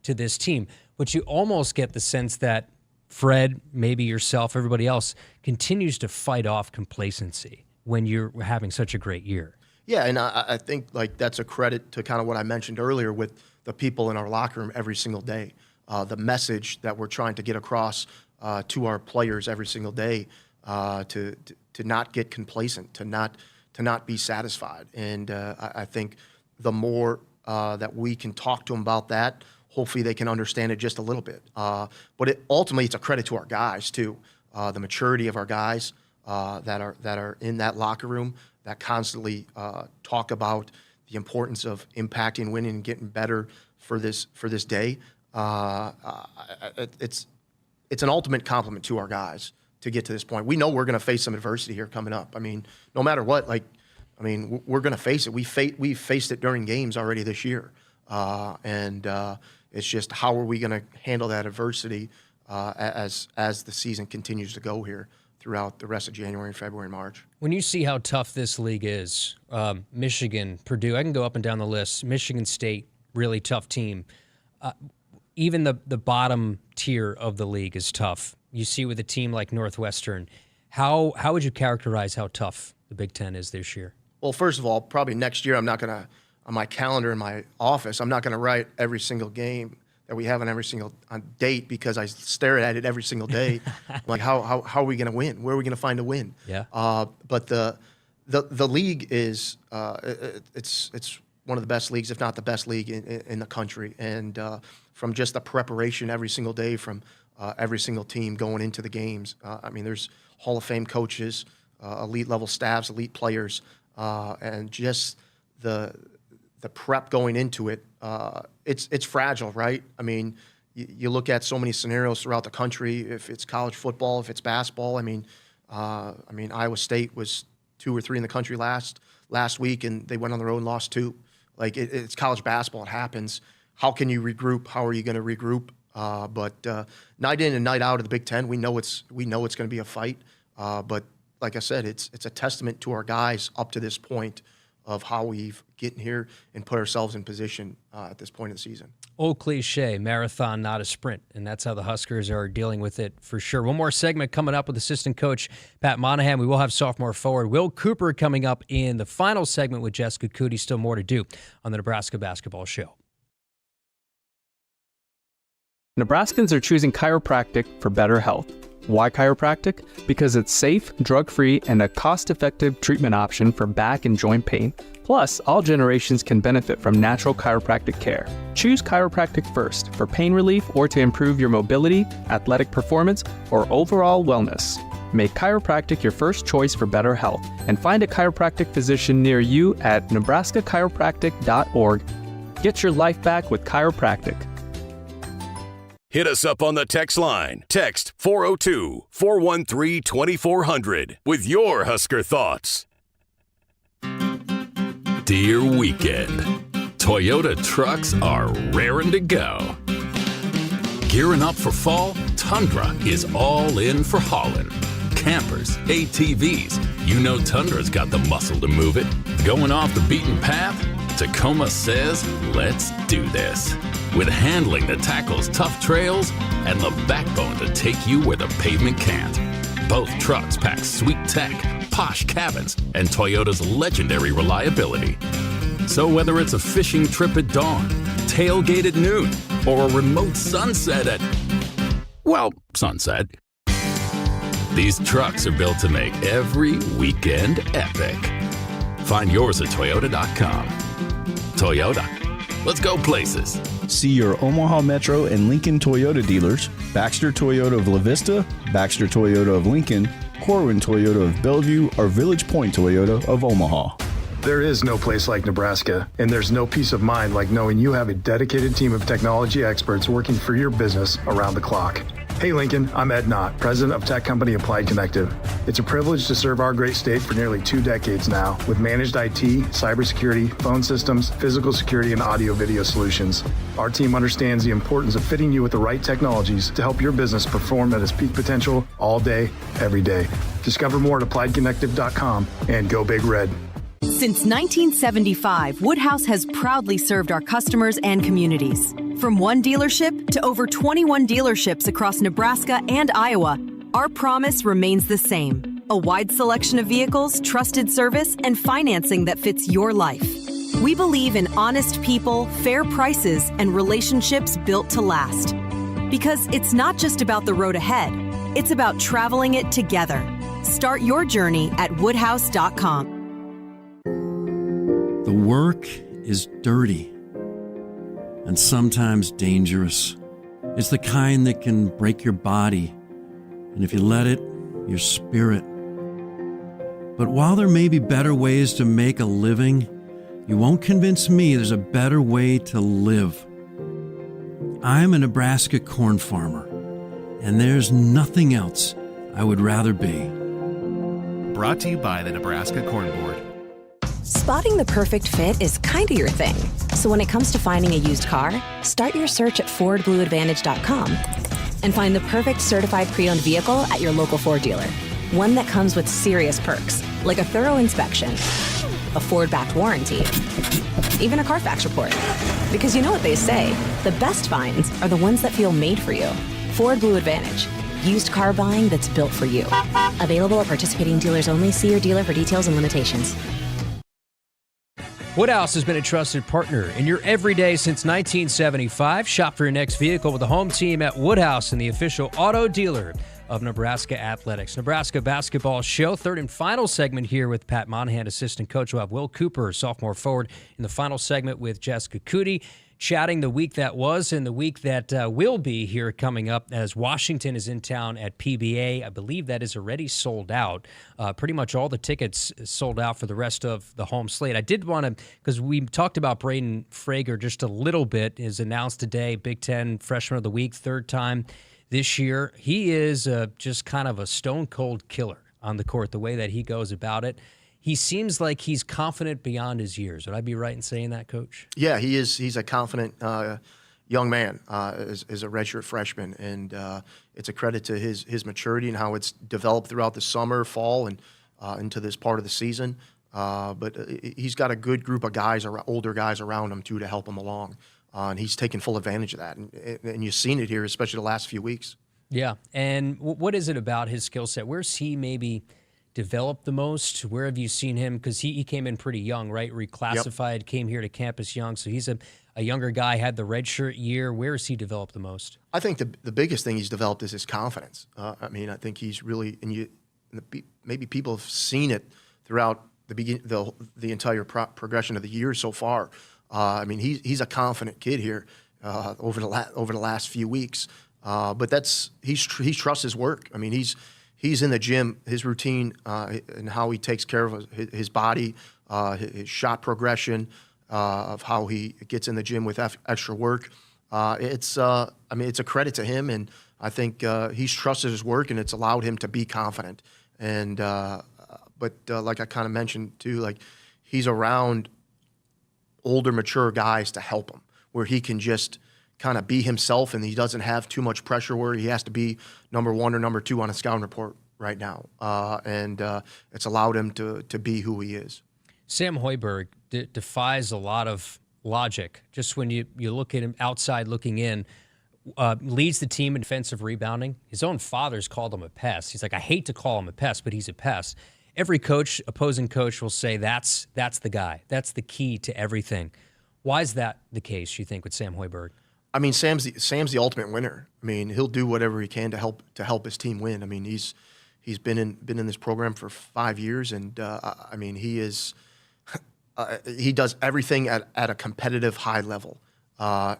to this team. But you almost get the sense that Fred, maybe yourself, everybody else, continues to fight off complacency when you're having such a great year. Yeah, and I think that's a credit to kind of what I mentioned earlier with the people in our locker room every single day. The message that we're trying to get across to our players every single day, to not get complacent, to not be satisfied. And I think the more that we can talk to them about that, hopefully they can understand it just a little bit. But ultimately, it's a credit to our guys too. The maturity of our guys that are in that locker room, that constantly talk about the importance of impacting, winning, and getting better for this day. It's an ultimate compliment to our guys to get to this point. We know we're going to face some adversity here coming up. No matter what, we're going to face it. We faced it during games already this year, and it's just how are we going to handle that adversity as the season continues to go here throughout the rest of January, February, and March. When you see how tough this league is, Michigan, Purdue, I can go up and down the list. Michigan State, really tough team. Even the bottom tier of the league is tough. You see with a team like Northwestern, how would you characterize how tough the Big Ten is this year? Well, first of all, probably next year I'm not going to, on my calendar in my office, I'm not going to write every single game that we have on every single date, because I stare at it every single day. Like, how are we going to win? Where are we going to find a win? Yeah. But the league is it's one of the best leagues, if not the best league in the country. And from just the preparation every single day from every single team going into the games, there's Hall of Fame coaches, elite level staffs, elite players, and just the prep going into it. It's fragile, right? You look at so many scenarios throughout the country. If it's college football, if it's basketball, Iowa State was 2 or 3 in the country last week, and they went on the road and lost 2. Like it's college basketball. It happens. How can you regroup? How are you going to regroup? But night in and night out of the Big Ten, we know it's going to be a fight. But like I said, it's a testament to our guys up to this point of how we've gotten here and put ourselves in position at this point of the season. Old cliche, marathon, not a sprint, and that's how the Huskers are dealing with it for sure. One more segment coming up with assistant coach Pat Monahan. We will have sophomore forward Will Cooper coming up in the final segment with Jessica Coody. Still more to do on the Nebraska Basketball Show. Nebraskans are choosing chiropractic for better health. Why chiropractic? Because it's safe, drug-free, and a cost-effective treatment option for back and joint pain. Plus, all generations can benefit from natural chiropractic care. Choose chiropractic first for pain relief or to improve your mobility, athletic performance, or overall wellness. Make chiropractic your first choice for better health and find a chiropractic physician near you at nebraskachiropractic.org. Get your life back with chiropractic. Hit us up on the text line. Text 402-413-2400 with your Husker thoughts. Dear Weekend, Toyota trucks are raring to go. Gearing up for fall, Tundra is all in for hauling. Campers, ATVs, you know Tundra's got the muscle to move it. Going off the beaten path? Tacoma says, let's do this. With handling that tackles tough trails and the backbone to take you where the pavement can't. Both trucks pack sweet tech, posh cabins, and Toyota's legendary reliability. So whether it's a fishing trip at dawn, tailgate at noon, or a remote sunset at, well, sunset, these trucks are built to make every weekend epic. Find yours at Toyota.com. Toyota. Let's go places. See your Omaha Metro and Lincoln Toyota dealers, Baxter Toyota of La Vista, Baxter Toyota of Lincoln, Corwin Toyota of Bellevue, or Village Point Toyota of Omaha. There is no place like Nebraska, and there's no peace of mind like knowing you have a dedicated team of technology experts working for your business around the clock. Hey Lincoln, I'm Ed Knott, president of tech company Applied Connective. It's a privilege to serve our great state for nearly 2 decades now with managed IT, cybersecurity, phone systems, physical security, and audio-video solutions. Our team understands the importance of fitting you with the right technologies to help your business perform at its peak potential all day, every day. Discover more at appliedconnective.com and go Big Red. Since 1975, Woodhouse has proudly served our customers and communities. From one dealership to over 21 dealerships across Nebraska and Iowa, our promise remains the same. A wide selection of vehicles, trusted service, and financing that fits your life. We believe in honest people, fair prices, and relationships built to last. Because it's not just about the road ahead, it's about traveling it together. Start your journey at woodhouse.com. The work is dirty and sometimes dangerous. It's the kind that can break your body, and if you let it, your spirit. But while there may be better ways to make a living, you won't convince me there's a better way to live. I'm a Nebraska corn farmer, and there's nothing else I would rather be. Brought to you by the Nebraska Corn Board. Spotting the perfect fit is kind of your thing. So when it comes to finding a used car, start your search at FordBlueAdvantage.com and find the perfect certified pre-owned vehicle at your local Ford dealer. One that comes with serious perks, like a thorough inspection, a Ford-backed warranty, even a Carfax report. Because you know what they say, the best finds are the ones that feel made for you. Ford Blue Advantage. Used car buying that's built for you. Available at participating dealers only. See your dealer for details and limitations. Woodhouse has been a trusted partner in your everyday since 1975. Shop for your next vehicle with the home team at Woodhouse and the official auto dealer of Nebraska Athletics. Nebraska Basketball Show, third and final segment here with Pat Monahan, assistant coach. We'll have Will Cooper, sophomore forward, in the final segment with Jessica Coody, chatting the week that was and the week that will be here coming up as Washington is in town at PBA. I believe that is already sold out. Pretty much all the tickets sold out for the rest of the home slate. I did want to, because we talked about Braden Frager just a little bit, is announced today, Big Ten Freshman of the Week, third time this year. He is just kind of a stone-cold killer on the court, the way that he goes about it. he seems like he's confident beyond his years. Would I be right in saying that, Coach? Yeah, he is. He's a confident young man as a redshirt freshman, and it's a credit to his maturity and how it's developed throughout the summer, fall, and into this part of the season. But he's got a good group of guys, older guys around him too, to help him along, and he's taken full advantage of that. And you've seen it here, especially the last few weeks. Yeah, and what is it about his skill set? Where's he maybe developed the most? Where have you seen him? Because he came in pretty young, right? Reclassified, came here to campus young, so he's a younger guy, had the redshirt year. Where has he developed the most? I think the biggest thing he's developed is his confidence. I mean, I think he's really, maybe people have seen it throughout the entire progression of the year so far. I mean, he's a confident kid here over the last few weeks. But he trusts his work. I mean, he's in the gym, his routine, and how he takes care of his body, his shot progression, of how he gets in the gym with extra work. It's a credit to him, and I think he's trusted his work, and it's allowed him to be confident. And but like I kind of mentioned too, like he's around older, mature guys to help him, where he can just kind of be himself, and he doesn't have too much pressure where he has to be number 1 or number 2 on a scouting report right now. And it's allowed him to be who he is. Sam Hoiberg defies a lot of logic. Just when you look at him outside looking in, leads the team in defensive rebounding. His own father's called him a pest. He's like, I hate to call him a pest, but he's a pest. Every opposing coach will say that's the guy. That's the key to everything. Why is that the case, you think, with Sam Hoiberg? I mean, Sam's the ultimate winner. I mean, he'll do whatever he can to help his team win. I mean, he's been in this program for 5 years, and I mean, he does everything at a competitive high level. I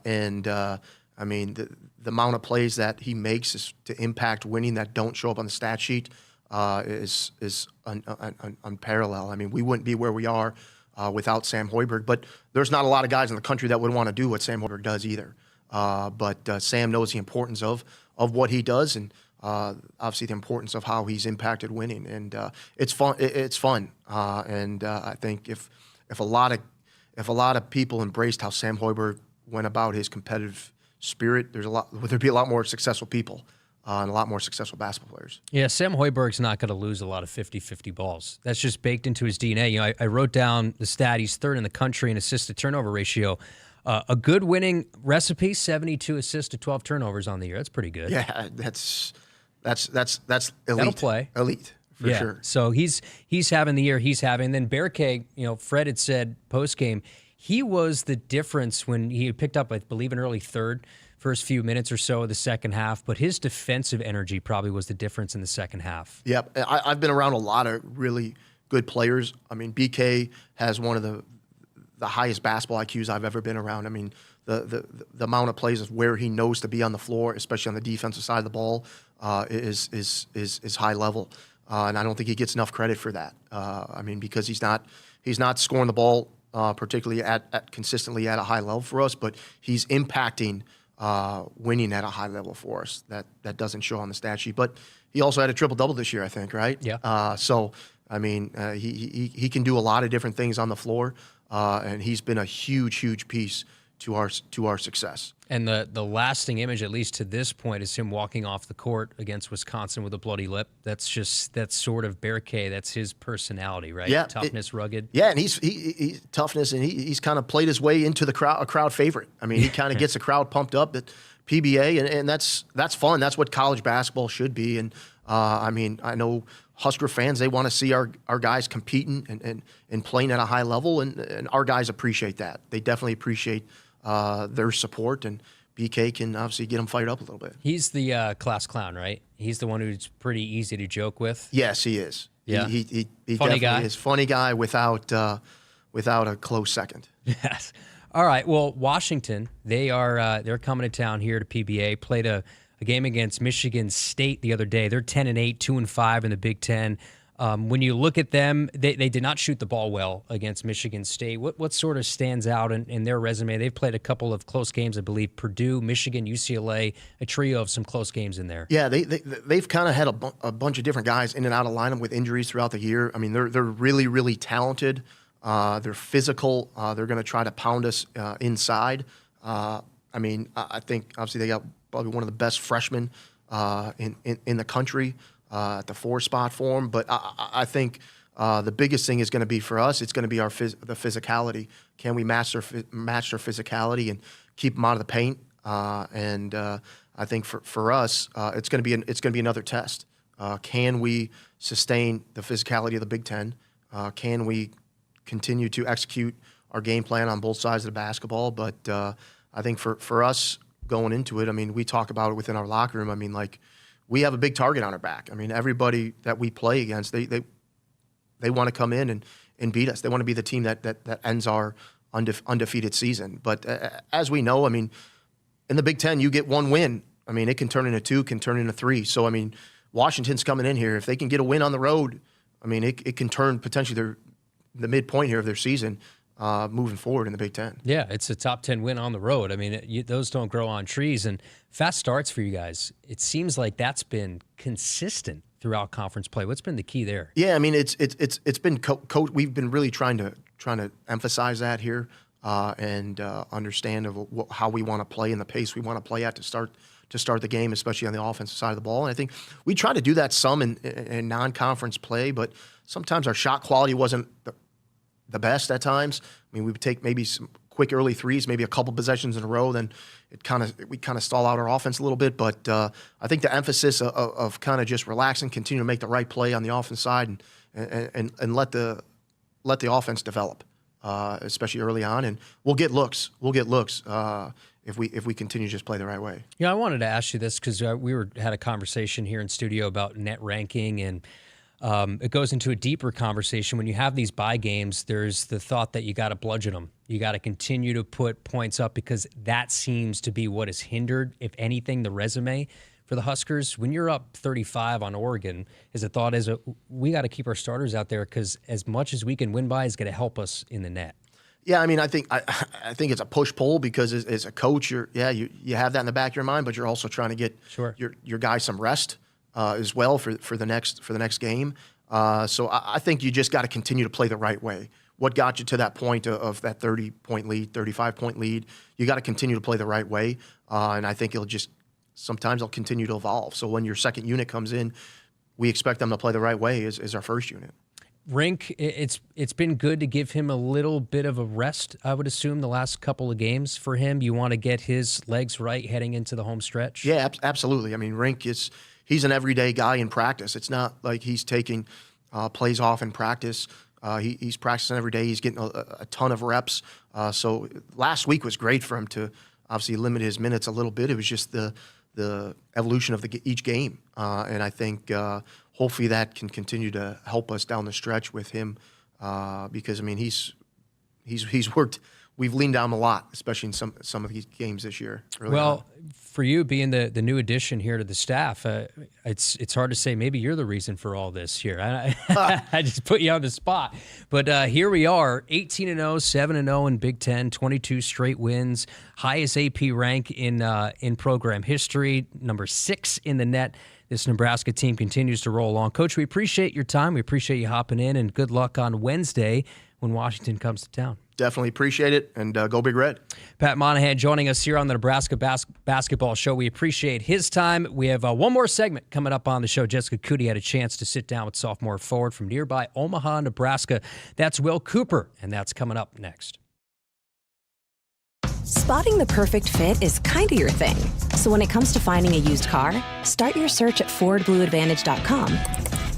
mean, the amount of plays that he makes is to impact winning that don't show up on the stat sheet is unparalleled. I mean, we wouldn't be where we are without Sam Hoiberg, but there's not a lot of guys in the country that would want to do what Sam Hoiberg does either. But Sam knows the importance of what he does, and obviously the importance of how he's impacted winning. And it's fun. It's fun. And I think if a lot of people embraced how Sam Hoiberg went about his competitive spirit, there'd be a lot more successful people and a lot more successful basketball players. Yeah, Sam Hoiberg's not going to lose a lot of 50-50 balls. That's just baked into his DNA. You know, I wrote down the stat. He's third in the country in assist-to-turnover ratio. A good winning recipe: 72 assists to 12 turnovers on the year. That's pretty good. Yeah, that's elite. That'll play. Elite for sure. So he's having the year he's having. And then Bearcake, you know, Fred had said post game, he was the difference when he picked up, I believe, an early third, first few minutes or so of the second half. But his defensive energy probably was the difference in the second half. Yep, I've been around a lot of really good players. I mean, BK has one of the highest basketball IQs I've ever been around. I mean, the amount of plays of where he knows to be on the floor, especially on the defensive side of the ball, is high level, and I don't think he gets enough credit for that. I mean, because he's not scoring the ball particularly at consistently at a high level for us, but he's impacting winning at a high level for us. That doesn't show on the stat sheet, but he also had a triple-double this year, I think, right? Yeah. So I mean, he can do a lot of different things on the floor. And he's been a huge piece to our success. And the lasting image, at least to this point, is him walking off the court against Wisconsin with a bloody lip. That's sort of Bearcake. That's his personality, right? Yeah, toughness, rugged. Yeah, and he's toughness, and he's kind of played his way into a crowd favorite. I mean, he kind of gets the crowd pumped up at PBA, and that's fun. That's what college basketball should be. And I mean, I know Husker fans, they want to see our guys competing and playing at a high level, and our guys appreciate that. They definitely appreciate their support, and BK can obviously get them fired up a little bit. He's the class clown, right? He's the one who's pretty easy to joke with. Yes, he is. Yeah, he funny guy. Is funny guy without a close second. Yes. All right. Well, Washington, they're coming to town here to PBA. Played a game against Michigan State the other day. They're 10-8, 2-5 in the Big Ten. When you look at them, they did not shoot the ball well against Michigan State. What sort of stands out in their resume? They've played a couple of close games, I believe, Purdue, Michigan, UCLA, a trio of some close games in there. Yeah, they've kind of had a bunch of different guys in and out of lineup with injuries throughout the year. I mean, they're really, really talented. They're physical. They're going to try to pound us inside. I think, obviously, they got probably one of the best freshmen in the country. At the 4 spot for him, but I think the biggest thing is going to be for us. It's going to be the physicality. Can we match their physicality and keep them out of the paint? I think for us, it's going to be another test. Can we sustain the physicality of the Big Ten? Can we continue to execute our game plan on both sides of the basketball? But I think for us going into it, I mean, we talk about it within our locker room. I mean, like, we have a big target on our back. I mean, everybody that we play against, they want to come in and beat us. They want to be the team that ends our undefeated season. But as we know, I mean, in the Big Ten, you get one win. I mean, it can turn into 2, can turn into 3. So, I mean, Washington's coming in here. If they can get a win on the road, I mean, it can turn potentially the midpoint here of their season moving forward in the Big Ten. Yeah, it's a top 10 win on the road. I mean, those don't grow on trees. And fast starts for you guys. It seems like that's been consistent throughout conference play. What's been the key there? Yeah, I mean, it's been we've been really trying to emphasize that here and understand how we want to play and the pace we want to play at to start the game, especially on the offensive side of the ball. And I think we try to do that some in non-conference play, but sometimes our shot quality wasn't the best at times. I mean, we would take maybe some quick early threes, maybe a couple possessions in a row, then we kind of stall out our offense a little bit. But I think the emphasis of kind of just relaxing, continue to make the right play on the offense side, and let the offense develop, especially early on, and we'll get looks. If we continue to just play the right way. Yeah, I wanted to ask you this because we had a conversation here in studio about net ranking, and it goes into a deeper conversation. When you have these bye games, there's the thought that you got to bludgeon them. You got to continue to put points up because that seems to be what has hindered, if anything, the resume for the Huskers. When you're up 35 on Oregon, we got to keep our starters out there because as much as we can win by is going to help us in the net. Yeah, I mean, I think it's a push-pull because as a coach, you have that in the back of your mind, but you're also trying to get your guys some rest as well for the next game. So I think you just got to continue to play the right way. What got you to that point of that 30-point lead, 35-point lead? You got to continue to play the right way, and I think sometimes it'll continue to evolve. So when your second unit comes in, we expect them to play the right way as our first unit. Rink, it's been good to give him a little bit of a rest, I would assume, the last couple of games for him. You want to get his legs right heading into the home stretch? Yeah, absolutely. I mean, Rink he's an everyday guy in practice. It's not like he's taking plays off in practice. He's practicing every day. He's getting a ton of reps. So last week was great for him to obviously limit his minutes a little bit. It was just the evolution of each game. And I think hopefully that can continue to help us down the stretch with him because, I mean, he's worked. We've leaned down a lot, especially in some of these games this year. Well, for you being the new addition here to the staff, it's hard to say maybe you're the reason for all this here. I just put you on the spot. But here we are, 18-0, 7-0 in Big Ten, 22 straight wins, highest AP rank in program history, number 6 in the net. This Nebraska team continues to roll along. Coach, we appreciate your time. We appreciate you hopping in, and good luck on Wednesday when Washington comes to town. Definitely appreciate it, and go Big Red. Pat Monahan joining us here on the Nebraska Basketball Show. We appreciate his time. We have one more segment coming up on the show. Jessica Coody had a chance to sit down with sophomore forward from nearby Omaha, Nebraska. That's Will Cooper, and that's coming up next. Spotting the perfect fit is kind of your thing. So when it comes to finding a used car, start your search at FordBlueAdvantage.com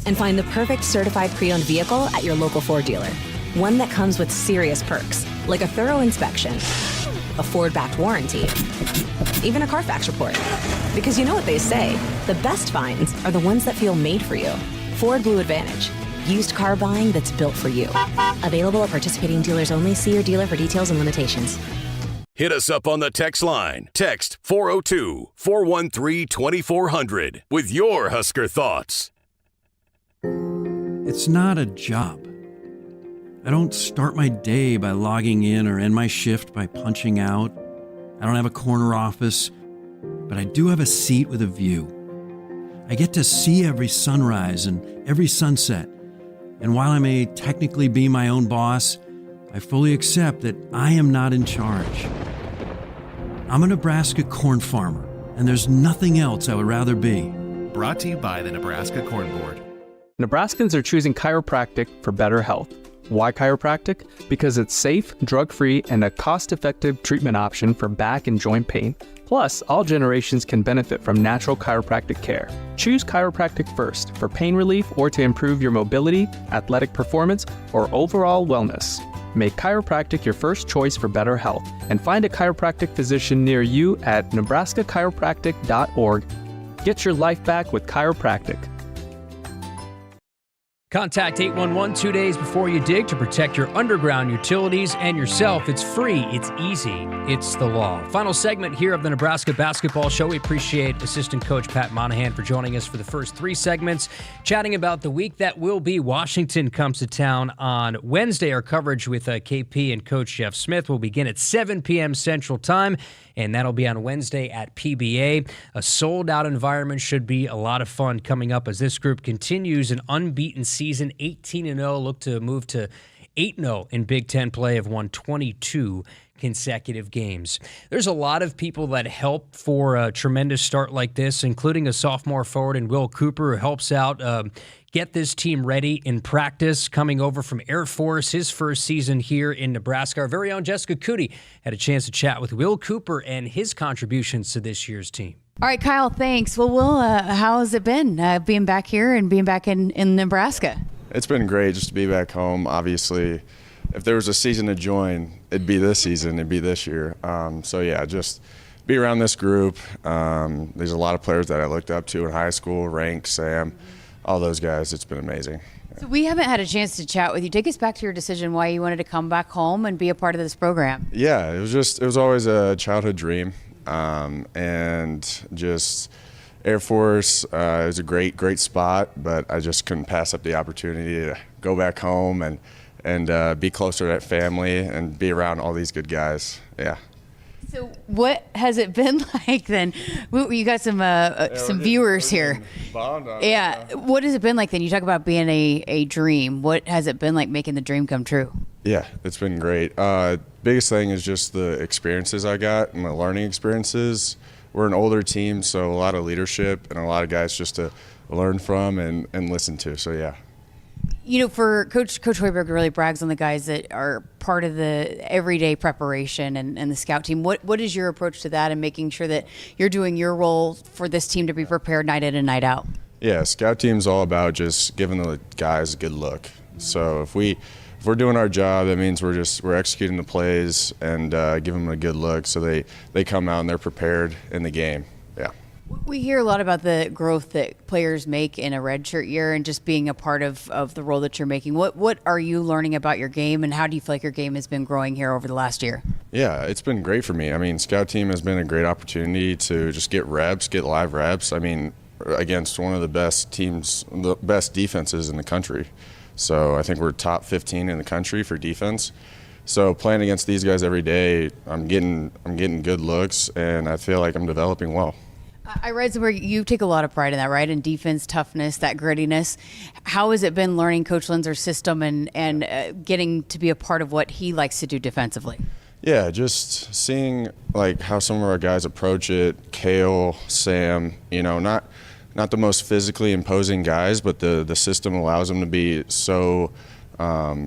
and find the perfect certified pre-owned vehicle at your local Ford dealer. One that comes with serious perks, like a thorough inspection, a Ford-backed warranty, even a Carfax report. Because you know what they say, the best finds are the ones that feel made for you. Ford Blue Advantage. Used car buying that's built for you. Available at participating dealers only. See your dealer for details and limitations. Hit us up on the text line. Text 402-413-2400 with your Husker thoughts. It's not a job. I don't start my day by logging in or end my shift by punching out. I don't have a corner office, but I do have a seat with a view. I get to see every sunrise and every sunset. And while I may technically be my own boss, I fully accept that I am not in charge. I'm a Nebraska corn farmer, and there's nothing else I would rather be. Brought to you by the Nebraska Corn Board. Nebraskans are choosing chiropractic for better health. Why chiropractic? Because it's safe, drug-free, and a cost-effective treatment option for back and joint pain. Plus, all generations can benefit from natural chiropractic care. Choose chiropractic first for pain relief or to improve your mobility, athletic performance, or overall wellness. Make chiropractic your first choice for better health and find a chiropractic physician near you at nebraskachiropractic.org. Get your life back with chiropractic. Contact 811 2 days before you dig to protect your underground utilities and yourself. It's free, it's easy, it's the law. Final segment here of the Nebraska Basketball Show. We appreciate assistant coach Pat Monahan for joining us for the first 3 segments, chatting about the week that will be. Washington comes to town on Wednesday. Our coverage with KP and Coach Jeff Smith will begin at 7 p.m. Central Time, and that'll be on Wednesday at PBA. A sold-out environment should be a lot of fun coming up as this group continues an unbeaten season, 18-0, look to move to 8-0 in Big Ten play, have won 22 consecutive games. There's a lot of people that help for a tremendous start like this, including a sophomore forward in Will Cooper, who helps out get this team ready in practice, coming over from Air Force, his first season here in Nebraska. Our very own Jessica Coody had a chance to chat with Will Cooper and his contributions to this year's team. All right, Kyle, thanks. Well, Will, how has it been being back here and being back in Nebraska? It's been great just to be back home. Obviously, if there was a season to join, it'd be this season, it'd be this year. So, yeah, just be around this group. There's a lot of players that I looked up to in high school, Rank, Sam, all those guys. It's been amazing. So we haven't had a chance to chat with you. Take us back to your decision why you wanted to come back home and be a part of this program. Yeah, it was always a childhood dream. And just Air Force is a great spot, but I just couldn't pass up the opportunity to go back home and be closer to that family and be around all these good guys. Yeah. So what has it been like then? You got some viewers here. Yeah. What has it been like then? You talk about being a dream. What has it been like making the dream come true? Yeah, it's been great. Biggest thing is just the experiences I got and the learning experiences. We're an older team, so a lot of leadership and a lot of guys just to learn from and listen to. So, yeah. You know, for Coach Hoiberg really brags on the guys that are part of the everyday preparation and the scout team. What is your approach to that and making sure that you're doing your role for this team to be prepared night in and night out? Yeah, scout team's all about just giving the guys a good look. So if we're doing our job, that means we're executing the plays and giving them a good look so they come out and they're prepared in the game. Yeah. We hear a lot about the growth that players make in a redshirt year and just being a part of the role that you're making. What are you learning about your game, and how do you feel like your game has been growing here over the last year? Yeah, it's been great for me. I mean, scout team has been a great opportunity to just get reps, get live reps. I mean, against one of the best teams, the best defenses in the country. So I think we're top 15 in the country for defense. So playing against these guys every day, I'm getting good looks, and I feel like I'm developing well. I read somewhere you take a lot of pride in that, right? In defense, toughness, that grittiness. How has it been learning Coach Linzer's system and getting to be a part of what he likes to do defensively? Yeah, just seeing like how some of our guys approach it. Kale, Sam, not the most physically imposing guys, but the system allows them to be so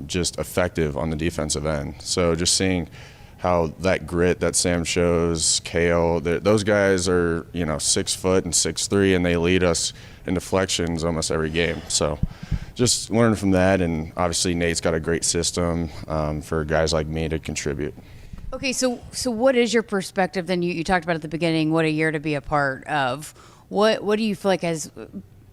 just effective on the defensive end. So just seeing how that grit that Sam shows, Kale, those guys are 6 foot and 6'3", and they lead us in deflections almost every game. So just learn from that, and obviously Nate's got a great system for guys like me to contribute. Okay, so what is your perspective then? You talked about at the beginning what a year to be a part of. What do you feel like has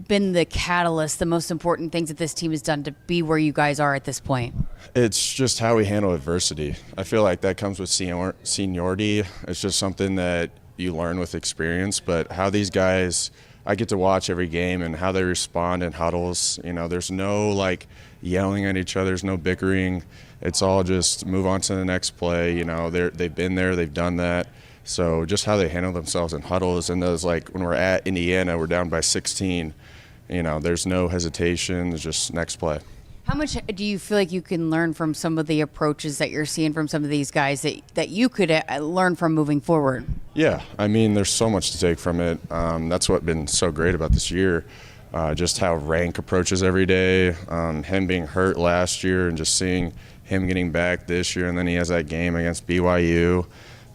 been the catalyst, the most important things that this team has done to be where you guys are at this point? It's just how we handle adversity. I feel like that comes with seniority. It's just something that you learn with experience, but how these guys I get to watch every game and how they respond in huddles. You know, there's no like yelling at each other, there's no bickering. It's all just move on to the next play. You know, they've been there, they've done that. So just how they handle themselves in huddles, and those, like when we're at Indiana, we're down by 16. You know, there's no hesitation, there's just next play. How much do you feel like you can learn from some of the approaches that you're seeing from some of these guys that you could learn from moving forward? Yeah, I mean, there's so much to take from it. That's what's been so great about this year, just how Rank approaches every day, him being hurt last year and just seeing him getting back this year, and then he has that game against BYU,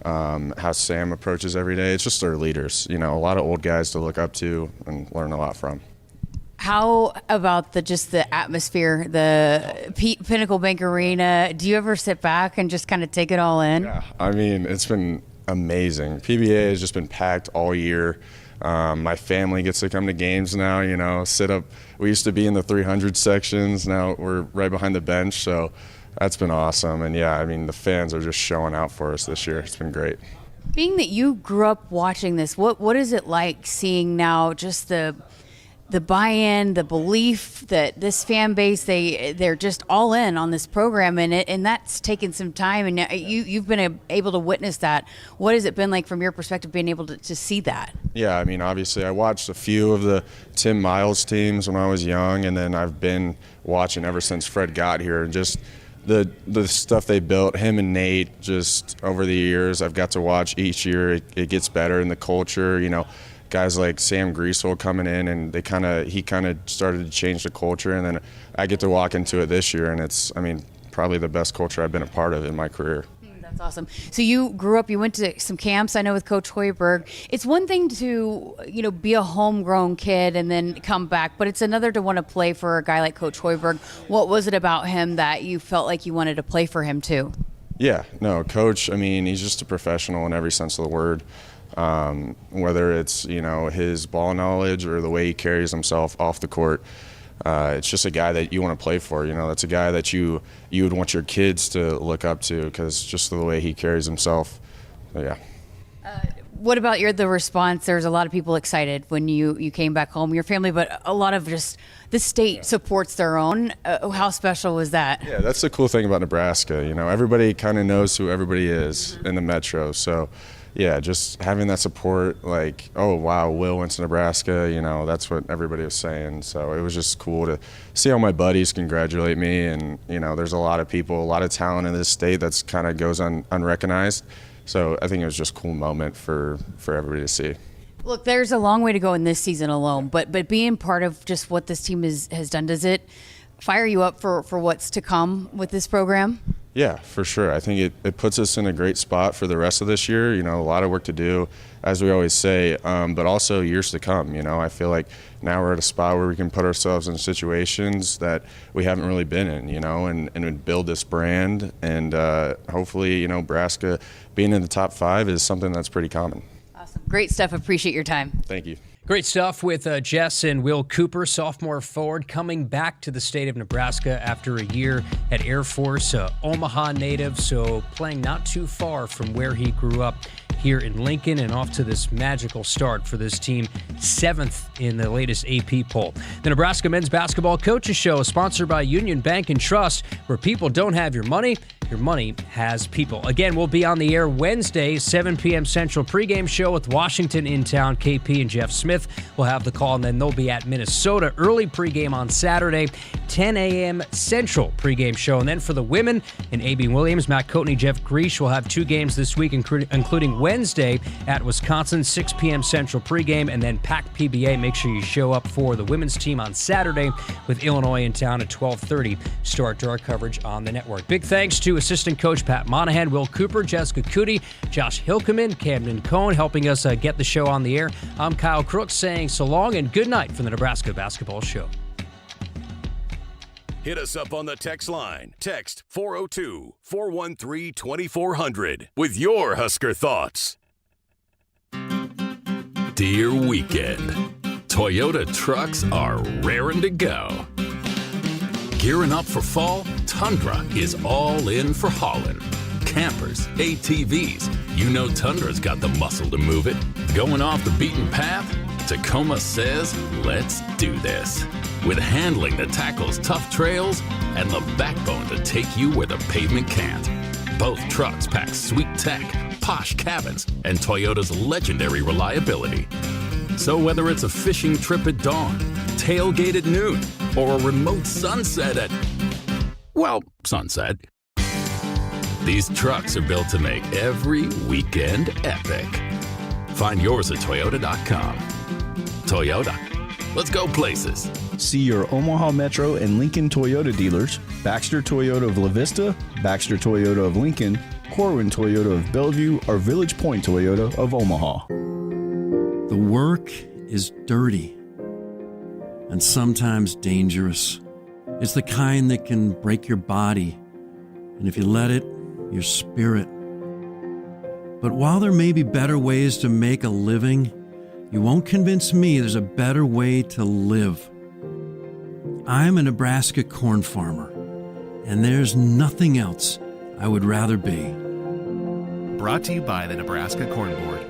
how Sam approaches every day. It's just their leaders, you know, a lot of old guys to look up to and learn a lot from. How about the atmosphere, the Pinnacle Bank Arena? Do you ever sit back and just kind of take it all in? Yeah, I mean, it's been amazing. PBA has just been packed all year. My family gets to come to games now, you know, sit up. We used to be in the 300 sections. Now we're right behind the bench, so that's been awesome. And, yeah, I mean, the fans are just showing out for us this year. It's been great. Being that you grew up watching this, what is it like seeing now just the buy-in, the belief that this fan base, they're just all in on this program, and that's taken some time, and you've been able to witness that. What has it been like from your perspective being able to see that? Yeah, I mean, obviously I watched a few of the Tim Miles teams when I was young, and then I've been watching ever since Fred got here, and just the stuff they built, him and Nate, just over the years, I've got to watch each year. It gets better in the culture, you know. Guys like Sam Griesel coming in, and he kind of started to change the culture, and then I get to walk into it this year, and it's, I mean, probably the best culture I've been a part of in my career. That's awesome. So you grew up, you went to some camps, I know, with Coach Hoiberg. It's one thing to, you know, be a homegrown kid and then come back, but it's another to want to play for a guy like Coach Hoiberg. What was it about him that you felt like you wanted to play for him too? Yeah, no, Coach, I mean, he's just a professional in every sense of the word. Whether it's, you know, his ball knowledge or the way he carries himself off the court, it's just a guy that you want to play for. You know, that's a guy that you would want your kids to look up to, because just the way he carries himself. So, yeah. What about the response? There's a lot of people excited when you came back home, your family, but a lot of just the state supports their own. How special was that? Yeah, that's the cool thing about Nebraska. You know, everybody kind of knows who everybody is in the metro. So, yeah, just having that support, like, oh, wow, Will went to Nebraska, you know, that's what everybody was saying. So it was just cool to see all my buddies congratulate me. And, you know, there's a lot of people, a lot of talent in this state that's kind of goes unrecognized. So I think it was just a cool moment for everybody to see. Look, there's a long way to go in this season alone, but being part of just what this team has done, does it fire you up for what's to come with this program? Yeah, for sure. I think it puts us in a great spot for the rest of this year. You know, a lot of work to do, as we always say, but also years to come. You know, I feel like now we're at a spot where we can put ourselves in situations that we haven't really been in, you know, and build this brand. And hopefully, you know, Nebraska being in the top 5 is something that's pretty common. Awesome. Great stuff. Appreciate your time. Thank you. Great stuff with Jess and Will Cooper, sophomore forward, coming back to the state of Nebraska after a year at Air Force, Omaha native, so playing not too far from where he grew up here in Lincoln, and off to this magical start for this team, 7th in the latest AP poll. The Nebraska Men's Basketball Coaches Show is sponsored by Union Bank and Trust, where people don't have your money has people. Again, we'll be on the air Wednesday, 7 p.m. Central pregame show with Washington in town. KP and Jeff Smith will have the call, and then they'll be at Minnesota early pregame on Saturday, 10 a.m. Central pregame show. And then for the women, and A.B. Williams, Matt Coatney, Jeff Griesch will have 2 games this week, including Wednesday at Wisconsin, 6 p.m. Central pregame, and then Pack PBA. Make sure you show up for the women's team on Saturday with Illinois in town at 12:30. Start our coverage on the network. Big thanks to assistant coach Pat Monahan, Will Cooper, Jessica Coody, Josh Hilkeman, Camden Cohn helping us get the show on the air. I'm Kyle Crooks saying so long and good night from the Nebraska Basketball Show. Hit us up on the text line. Text 402-413-2400 with your Husker thoughts. Dear Weekend, Toyota trucks are raring to go. Gearing up for fall, Tundra is all in for hauling. Campers, ATVs, you know Tundra's got the muscle to move it. Going off the beaten path? Tacoma says, let's do this. With handling that tackles tough trails and the backbone to take you where the pavement can't. Both trucks pack sweet tech, posh cabins, and Toyota's legendary reliability. So whether it's a fishing trip at dawn, tailgate at noon, or a remote sunset at, well, sunset, these trucks are built to make every weekend epic. Find yours at Toyota.com. Toyota, let's go places. See your Omaha Metro and Lincoln Toyota dealers, Baxter Toyota of La Vista, Baxter Toyota of Lincoln, Corwin Toyota of Bellevue, or Village Point Toyota of Omaha. The work is dirty and sometimes dangerous. It's the kind that can break your body, and if you let it, your spirit. But while there may be better ways to make a living, you won't convince me there's a better way to live. I'm a Nebraska corn farmer, and there's nothing else I would rather be. Brought to you by the Nebraska Corn Board.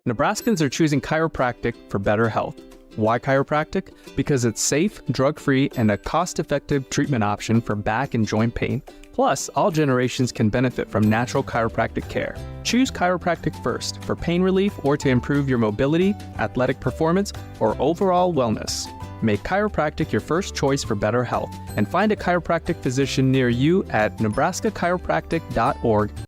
Nebraskans are choosing chiropractic for better health. Why chiropractic? Because it's safe, drug-free, and a cost-effective treatment option for back and joint pain. Plus, all generations can benefit from natural chiropractic care. Choose chiropractic first for pain relief or to improve your mobility, athletic performance, or overall wellness. Make chiropractic your first choice for better health and find a chiropractic physician near you at nebraskachiropractic.org